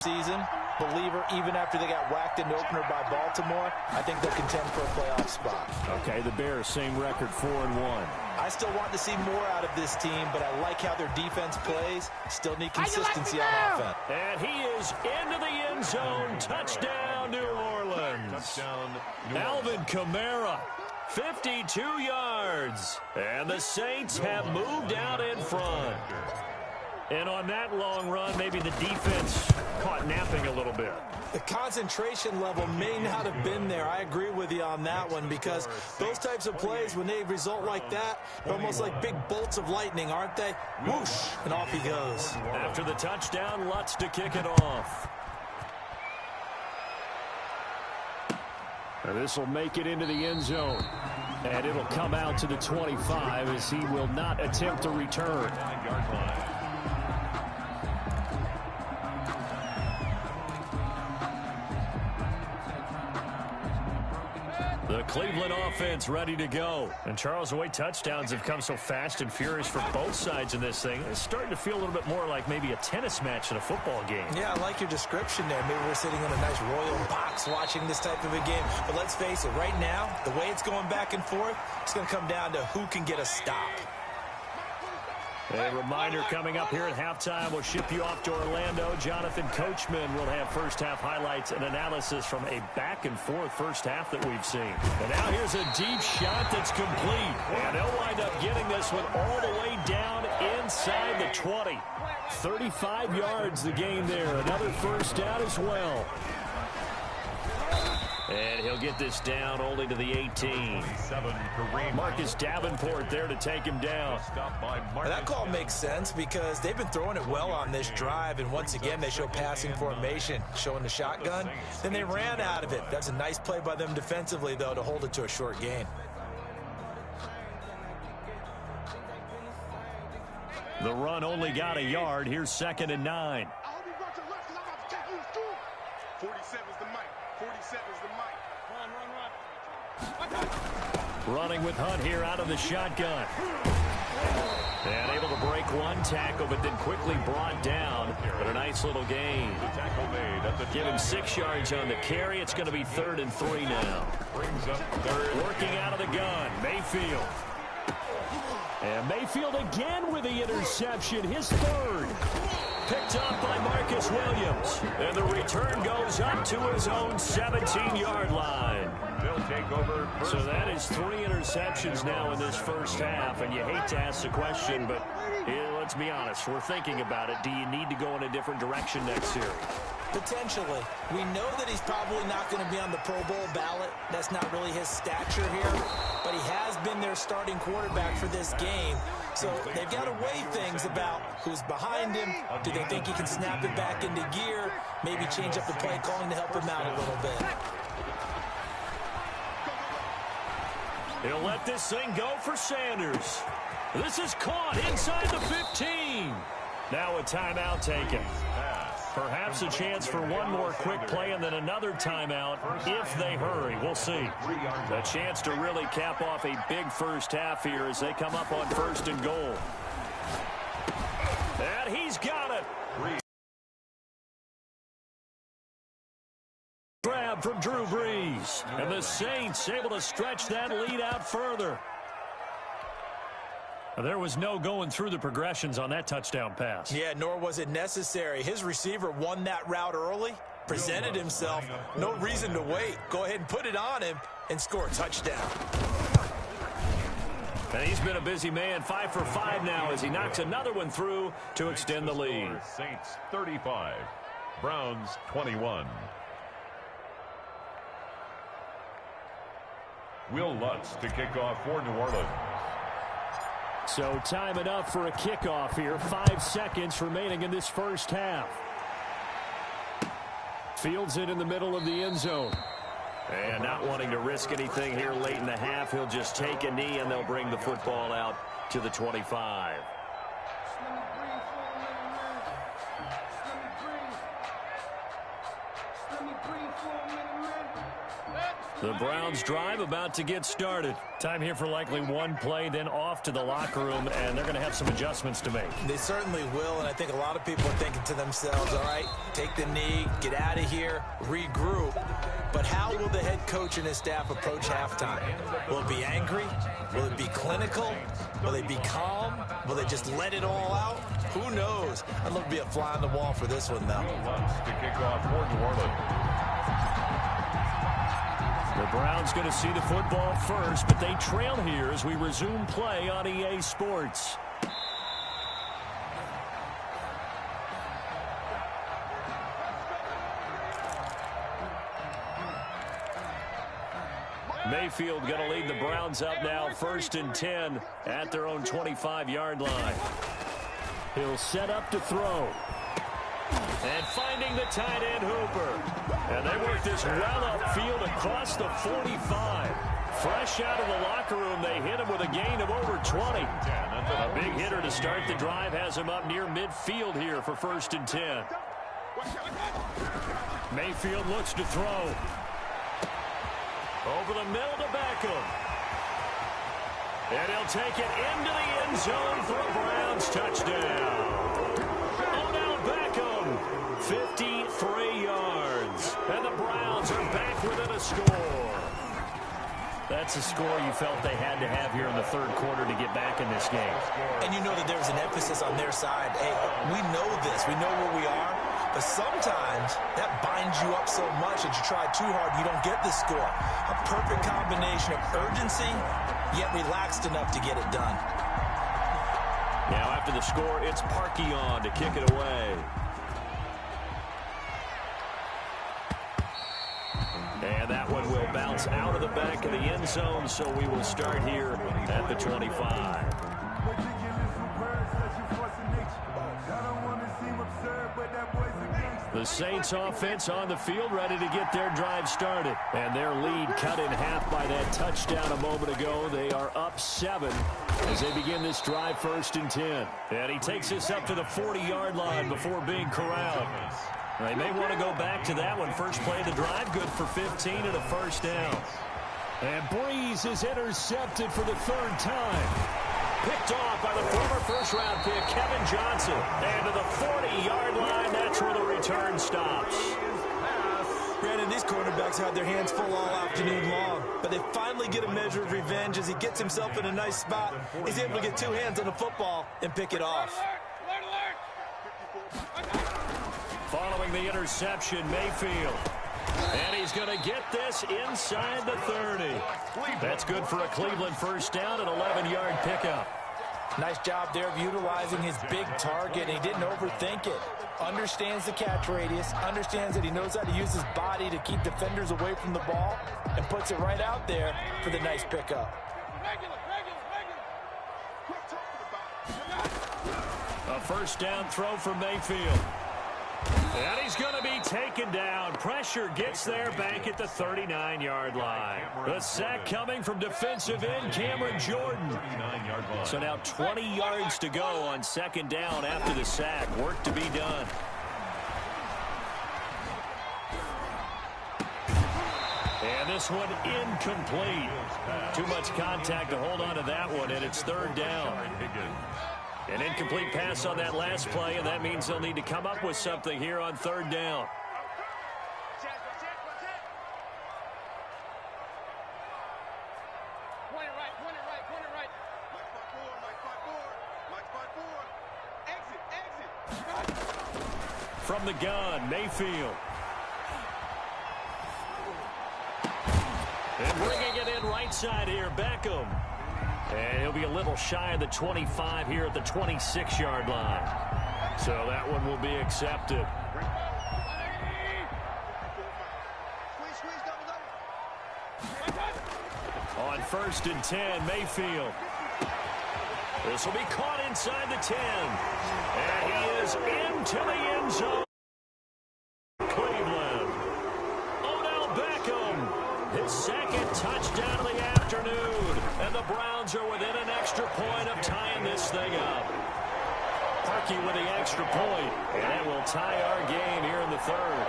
Season, believer, even after they got whacked in the opener by Baltimore, I think they'll contend for a playoff spot. Okay, the Bears, same record, 4-1. I still want to see more out of this team, but I like how their defense plays. Still need consistency on offense. And he is into the end zone. Touchdown, New Orleans. Touchdown, Alvin Kamara, 52 yards. And the Saints have moved out in front. And on that long run, maybe the defense caught napping a little bit. The concentration level may not have been there. I agree with you on that one, because those types of plays, when they result like that, they're almost like big bolts of lightning, aren't they? Whoosh, and off he goes. After the touchdown, Lutz to kick it off. And this will make it into the end zone. And it'll come out to the 25 as he will not attempt to return. The Cleveland offense ready to go. And Charles, the way touchdowns have come so fast and furious for both sides in this thing, it's starting to feel a little bit more like maybe a tennis match in a football game. Yeah, I like your description there. Maybe we're sitting in a nice royal box watching this type of a game. But let's face it, right now, the way it's going back and forth, it's going to come down to who can get a stop. A reminder coming up here at halftime, we'll ship you off to Orlando. Jonathan Coachman will have first-half highlights and analysis from a back-and-forth first half that we've seen. And now here's a deep shot that's complete. And they'll wind up getting this one all the way down inside the 20. 35 yards the game there. Another first down as well. And he'll get this down only to the 18. Marcus Davenport there to take him down. That call makes sense because they've been throwing it well on this drive, and once again they show passing formation, showing the shotgun. Then they ran out of it. That's a nice play by them defensively, though, to hold it to a short gain. The run only got a yard. Here's 2nd and 9. 47's the mic. 47's the mic. Running with Hunt here out of the shotgun. And able to break one tackle, but then quickly brought down. But a nice little gain. Give him 6 yards on the carry. It's going to be 3rd and 3 now. Working out of the gun, Mayfield. And Mayfield again with the interception, his 3rd. Picked up by Marcus Williams. And the return goes up to his own 17-yard line. They'll take over. So that is 3 interceptions now in this first half. And you hate to ask the question, but let's be honest. We're thinking about it. Do you need to go in a different direction next series? Potentially. We know that he's probably not going to be on the Pro Bowl ballot. That's not really his stature here. But he has been their starting quarterback for this game. So they've got to weigh things about who's behind him. Do they think he can snap it back into gear? Maybe change up the play calling to help him out a little bit. He'll let this thing go for Sanders. This is caught inside the 15. Now a timeout taken. Perhaps a chance for one more quick play and then another timeout if they hurry. We'll see. A chance to really cap off a big first half here as they come up on 1st and goal. And he's got it. Grab from Drew Brees. And the Saints able to stretch that lead out further. There was no going through the progressions on that touchdown pass. Yeah, nor was it necessary. His receiver won that route early, presented himself. No reason to wait. Go ahead and put it on him and score a touchdown. And he's been a busy man, 5 for 5 now as he knocks another one through to extend the lead. Saints 35, Browns 21. Will Lutz to kick off for New Orleans. So time enough for a kickoff here. 5 seconds remaining in this first half. Fields it in the middle of the end zone. And not wanting to risk anything here late in the half, he'll just take a knee and they'll bring the football out to the 25. The Browns drive about to get started. Time here for likely one play, then off to the locker room, and they're going to have some adjustments to make. They certainly will, and I think a lot of people are thinking to themselves, all right, take the knee, get out of here, regroup. But how will the head coach and his staff approach halftime? Will it be angry? Will it be clinical? Will they be calm? Will they just let it all out? Who knows? I'd love to be a fly on the wall for this one, though. Will Lutz to kick off for New Orleans. The Browns going to see the football first, but they trail here as we resume play on EA Sports. Mayfield going to lead the Browns up now, 1st and 10 at their own 25-yard line. He'll set up to throw. And finding the tight end, Hooper. And they work this well upfield across the 45. Fresh out of the locker room, they hit him with a gain of over 20. A big hitter to start the drive has him up near midfield here for 1st and 10. Mayfield looks to throw. Over the middle to Beckham. And he'll take it into the end zone for a Browns touchdown. 53 yards. And the Browns are back within a score. That's a score you felt they had to have here in the 3rd quarter to get back in this game. And you know that there was an emphasis on their side. Hey, we know this. We know where we are. But sometimes that binds you up so much that you try too hard, you don't get the score. A perfect combination of urgency, yet relaxed enough to get it done. Now after the score, it's Parkey on to kick it away. And that one will bounce out of the back of the end zone, so we will start here at the 25. The Saints offense on the field ready to get their drive started. And their lead cut in half by that touchdown a moment ago. They are up 7 as they begin this drive 1st and 10. And he takes this up to the 40-yard line before being corralled. They may want to go back to that one. First play of the drive, good for 15 and a 1st down. And Brees is intercepted for the 3rd time. Picked off by the former first-round pick, Kevin Johnson. And to the 40-yard line, that's where the return stops. Granted, these quarterbacks had their hands full all afternoon long, but they finally get a measure of revenge as he gets himself in a nice spot. He's able to get 2 hands on the football and pick it off. Following the interception, Mayfield. And he's going to get this inside the 30. That's good for a Cleveland 1st down, an 11-yard pickup. Nice job there of utilizing his big target, and he didn't overthink it. Understands the catch radius, understands that he knows how to use his body to keep defenders away from the ball, and puts it right out there for the nice pickup. first down throw for Mayfield. And he's going to be taken down. Pressure gets there back at the 39-yard line. The sack coming from defensive end Cameron Jordan. So now 20 yards to go on second down after the sack. Work to be done. And this one incomplete. Too much contact to hold on to that one, and it's third down. An incomplete pass on that last play, and that means they'll need to come up with something here on third down. Point it right. Exit. From the gun, Mayfield. And bringing it in right side here, Beckham. And he'll be a little shy of the 25 here at the 26-yard line. So that one will be accepted. On 1st and 10, Mayfield. This will be caught inside the 10. And he is into the end zone. Cleveland. Odell Beckham. His second touchdown of the afternoon. And the Browns are within an extra point of tying this thing up. Parkey with the extra point. And it will tie our game here in the third.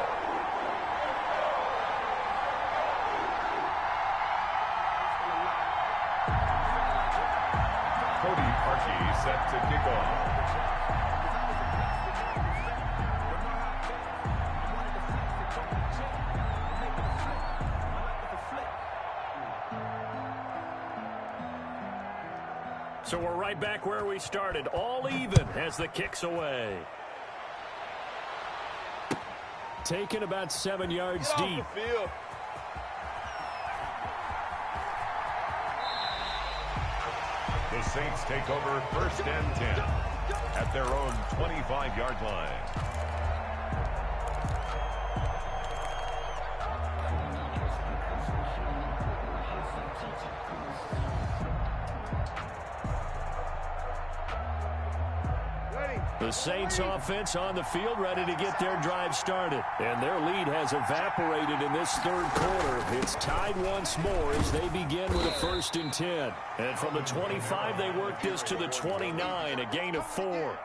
Cody Parkey set to kick off. So we're right back where we started. All even as the kick's away. Taken about 7 yards deep. The Saints take over 1st and 10 at their own 25-yard line. The Saints offense on the field ready to get their drive started. And their lead has evaporated in this third quarter. It's tied once more as they begin with a 1st and 10. And from the 25, they work this to the 29, a gain of 4.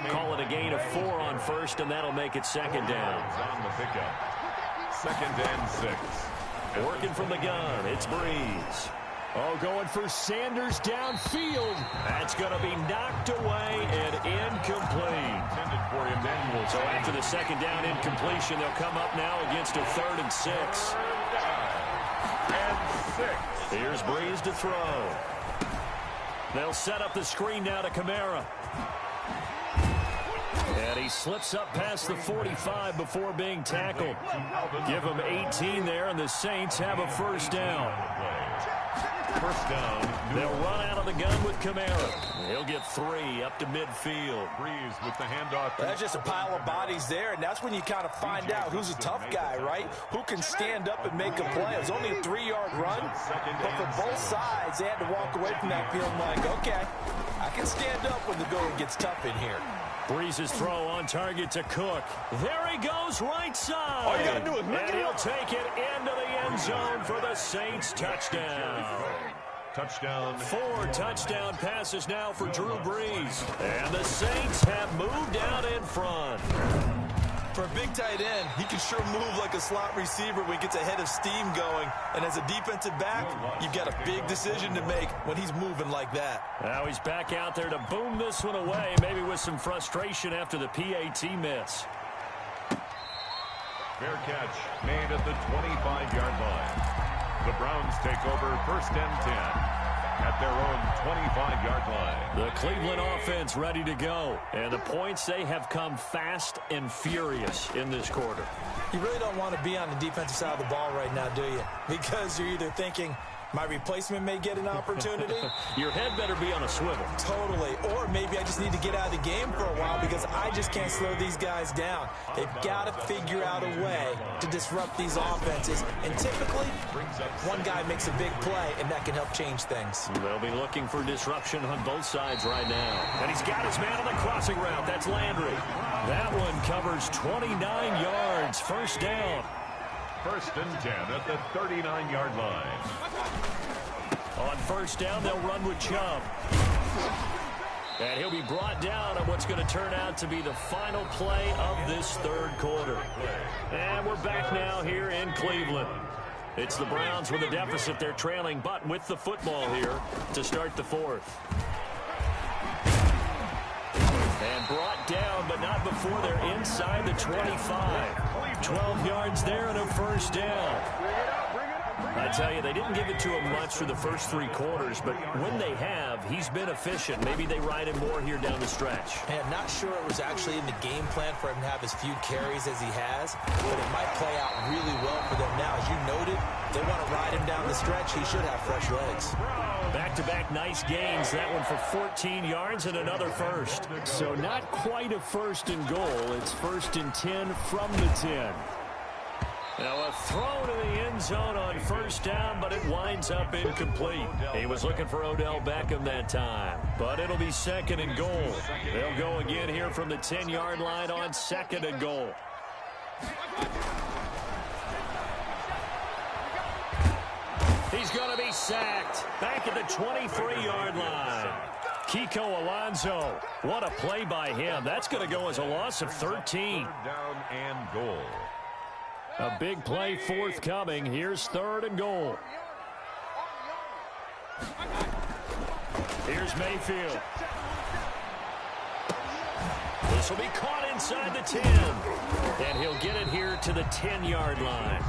Call it a gain of 4 on 1st, and that'll make it 2nd down. On the pickup. 2nd and 6. Working from the gun, it's Breeze. Oh, going for Sanders downfield. That's going to be knocked away and incomplete. So after the 2nd down incompletion, they'll come up now against a 3rd and 6. Here's Breeze to throw. They'll set up the screen now to Kamara. And he slips up past the 45 before being tackled. Give him 18 there, and the Saints have a 1st down. 1st down. They'll run out of the gun with Kamara. He'll get 3 up to midfield. Breeze with the handoff. That's just a pile of bodies there, and that's when you kind of find out who's a tough guy, right? Who can stand up and make a play. It was only a 3-yard run, but for both sides, they had to walk away from that feeling like, okay, I can stand up when the going gets tough in here. Breeze's throw on target to Cook. There he goes right side. All you got to do is and he'll take it into the end zone for the Saints touchdown. Touchdown. 4 touchdown passes now for Drew Brees. And the Saints have moved out in front. For a big tight end, he can sure move like a slot receiver when he gets a head of steam going. And as a defensive back, you've got a big decision to make when he's moving like that. Now he's back out there to boom this one away, maybe with some frustration after the PAT miss. Fair catch made at the 25-yard line. The Browns take over 1st and 10 at their own 25-yard line. The Cleveland offense ready to go. And the points, they have come fast and furious in this quarter. You really don't want to be on the defensive side of the ball right now, do you? Because you're either thinking, My replacement may get an opportunity. Your head better be on a swivel. Totally. Or maybe I just need to get out of the game for a while because I just can't slow these guys down. They've got to figure out a way to disrupt these offenses. And typically, one guy makes a big play, and that can help change things. They'll be looking for disruption on both sides right now. And he's got his man on the crossing route. That's Landry. That one covers 29 yards. First down. 1st and 10 at the 39-yard line. On first down, they'll run with Chubb. And he'll be brought down on what's going to turn out to be the final play of this third quarter. And we're back now here in Cleveland. It's the Browns with a deficit. They're trailing, but with the football here to start the fourth. And brought down, but not before they're inside the 25. 12 yards there and a first down. I tell you, they didn't give it to him much for the first 3 quarters, but when they have, he's been efficient. Maybe they ride him more here down the stretch. And I'm not sure it was actually in the game plan for him to have as few carries as he has, but it might play out really well for them now. As you noted, they want to ride him down the stretch. He should have fresh legs. Back-to-back nice gains. That one for 14 yards and another first. So not quite a first and goal. It's 1st and 10 from the 10. Now a throw to the end zone on first down, but it winds up incomplete. He was looking for Odell Beckham that time, but it'll be 2nd and goal. They'll go again here from the 10-yard line on 2nd and goal. He's going to be sacked back at the 23-yard line. Kiko Alonso, what a play by him. That's going to go as a loss of 13. 3rd down and goal. A big play forthcoming. Here's 3rd and goal. Here's Mayfield. This will be caught inside the 10. And he'll get it here to the 10-yard line.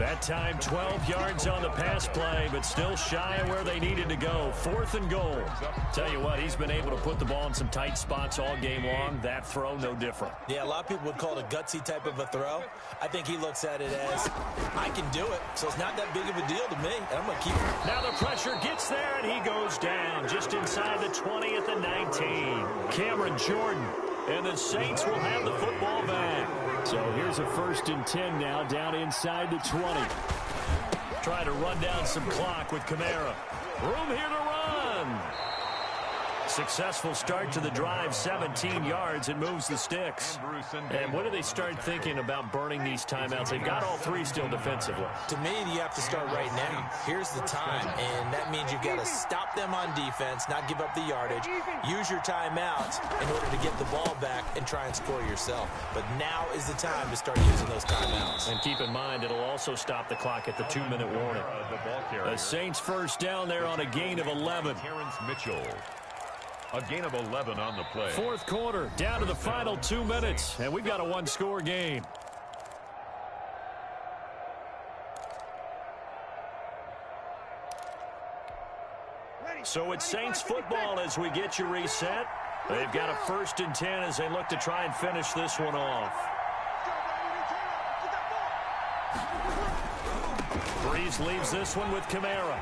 That time 12 yards on the pass play, but still shy of where they needed to go. 4th and goal. Tell you what, he's been able to put the ball in some tight spots all game long. That throw, no different. Yeah, a lot of people would call it a gutsy type of a throw. I think he looks at it as, I can do it, so it's not that big of a deal to me, and I'm going to keep it. Now the pressure gets there, and he goes down just inside the 20 at the 19. Cameron Jordan, and the Saints will have the football back. So here's a 1st and 10 now, down inside the 20. Trying to run down some clock with Kamara. Room here to run. Successful start to the drive, 17 yards, and moves the sticks. And when do they start thinking about burning these timeouts? They've got all 3 still defensively. To me, you have to start right now. Here's the time, and that means you've got to stop them on defense, not give up the yardage, use your timeouts in order to get the ball back and try and score yourself. But now is the time to start using those timeouts. And keep in mind, it'll also stop the clock at the 2-minute warning. The Saints first down there on a gain of 11. Terrence Mitchell. A gain of 11 on the play. 4th quarter, down to the final 2 minutes, and we've got a 1-score game. So it's Saints football as we get you reset. They've got a 1st and 10 as they look to try and finish this one off. Breeze leaves this one with Kamara.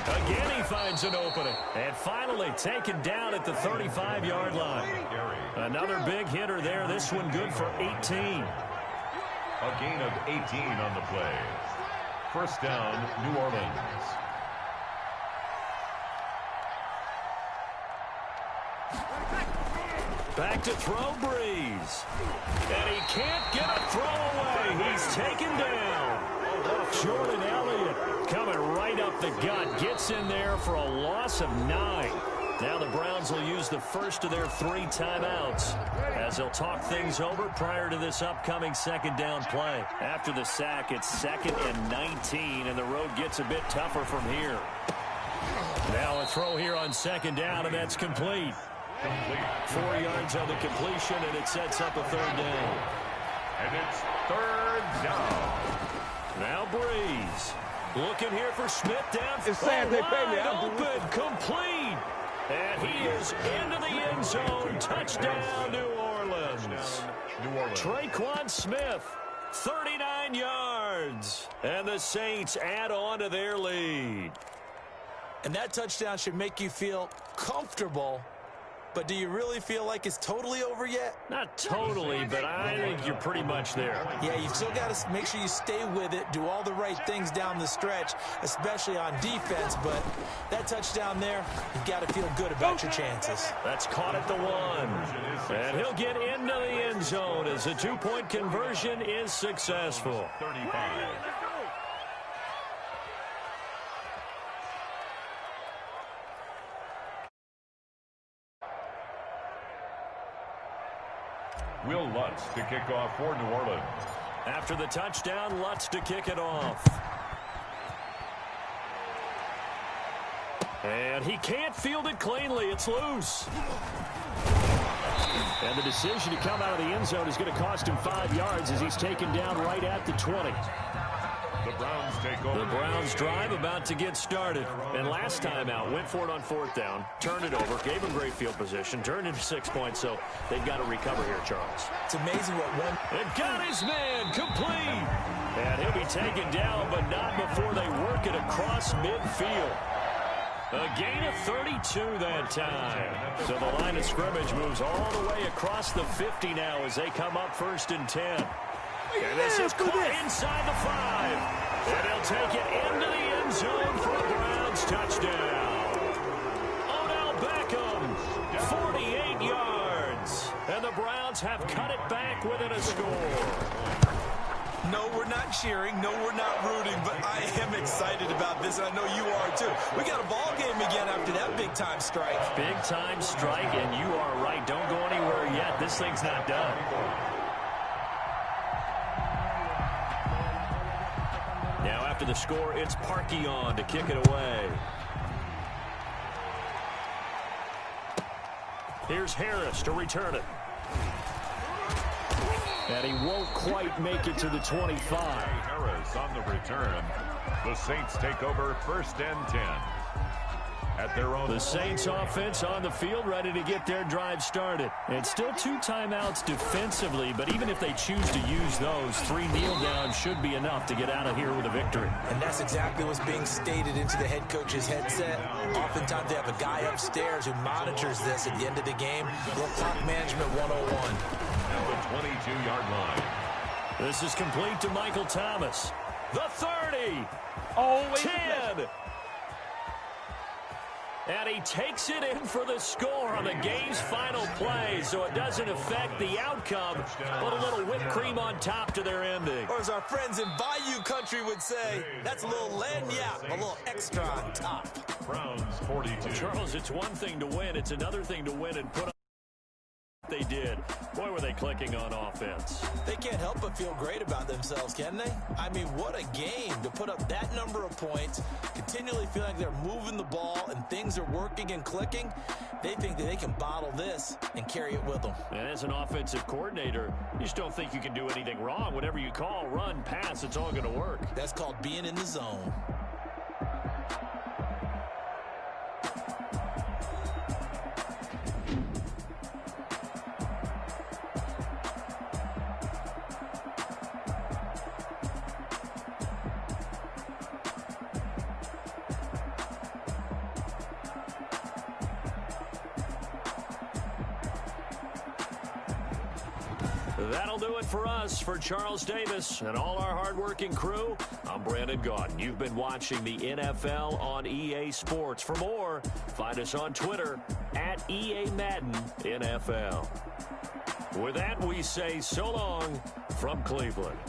Again, he finds an opening. And finally taken down at the 35-yard line. Another big hitter there. This one good for 18. A gain of 18 on the play. 1st down, New Orleans. Back to throw, Breeze. And he can't get a throw away. He's taken down. Jordan Elliott coming right up the gut. Gets in there for a loss of 9. Now the Browns will use the first of their 3 timeouts as they'll talk things over prior to this upcoming 2nd down play. After the sack, it's 2nd and 19, and the road gets a bit tougher from here. Now a throw here on 2nd down, and that's complete. 4 yards on the completion, and it sets up a 3rd down. And it's 3rd down. Now Breeze looking here for Smith down. It's sad they pay me. Wide open, complete. And he is into the end zone. Touchdown, New Orleans. Tre'Quan Smith, 39 yards. yards. And the Saints add on to their lead. And that touchdown should make you feel comfortable. But do you really feel like it's totally over yet? Not totally, but I think you're pretty much there. Yeah, you've still got to make sure you stay with it, do all the right things down the stretch, especially on defense. But that touchdown there, you've got to feel good about your chances. That's caught at the 1. And he'll get into the end zone as the 2-point conversion is successful. 35. Will Lutz to kick off for New Orleans. After the touchdown, Lutz to kick it off. And he can't field it cleanly. It's loose. And the decision to come out of the end zone is going to cost him 5 yards as he's taken down right at the 20. The Browns take over. The Browns drive about to get started. And last time out, went for it on 4th down, turned it over, gave him great field position, turned into 6 points, so they've got to recover here, Charles. It's amazing what one... And got his man complete. And he'll be taken down, but not before they work it across midfield. A gain of 32 that time. So the line of scrimmage moves all the way across the 50 now as they come up 1st and 10. And this is caught inside the 5. And he'll take it into the end zone for a Browns touchdown. Odell Beckham, 48 yards. And the Browns have cut it back within a score. No, we're not cheering. No, we're not rooting. But I am excited about this, and I know you are too. We got a ball game again after that big-time strike. Big-time strike, and you are right. Don't go anywhere yet. This thing's not done. Now after the score, it's Parkey on to kick it away. Here's Harris to return it. And he won't quite make it to the 25. Harris on the return. The Saints take over 1st and 10. At their own. The Saints offense on the field, ready to get their drive started. And still 2 timeouts defensively, but even if they choose to use those, 3 kneel downs should be enough to get out of here with a victory. And that's exactly what's being stated into the head coach's headset. Oftentimes they have a guy upstairs who monitors this at the end of the game. Little clock management 101. At the 22-yard line. This is complete to Michael Thomas. The 30. 10. And he takes it in for the score on the game's final play, so it doesn't affect the outcome, but a little whipped cream on top to their ending. Or as our friends in Bayou Country would say, that's a little lagniappe, a little extra on top. Browns 42. Charles, it's one thing to win. It's another thing to win and put on. They did. Boy, were they clicking on offense. They can't help but feel great about themselves, can they? I mean, what a game to put up that number of points, continually feel like they're moving the ball and things are working and clicking. They think that they can bottle this and carry it with them. And as an offensive coordinator, you just don't think you can do anything wrong. Whatever you call, run, pass, it's all going to work. That's called being in the zone. That'll do it for us. For Charles Davis and all our hardworking crew, I'm Brandon Gaudin. You've been watching the NFL on EA Sports. For more, find us on Twitter at EA Madden NFL. With that, we say so long from Cleveland.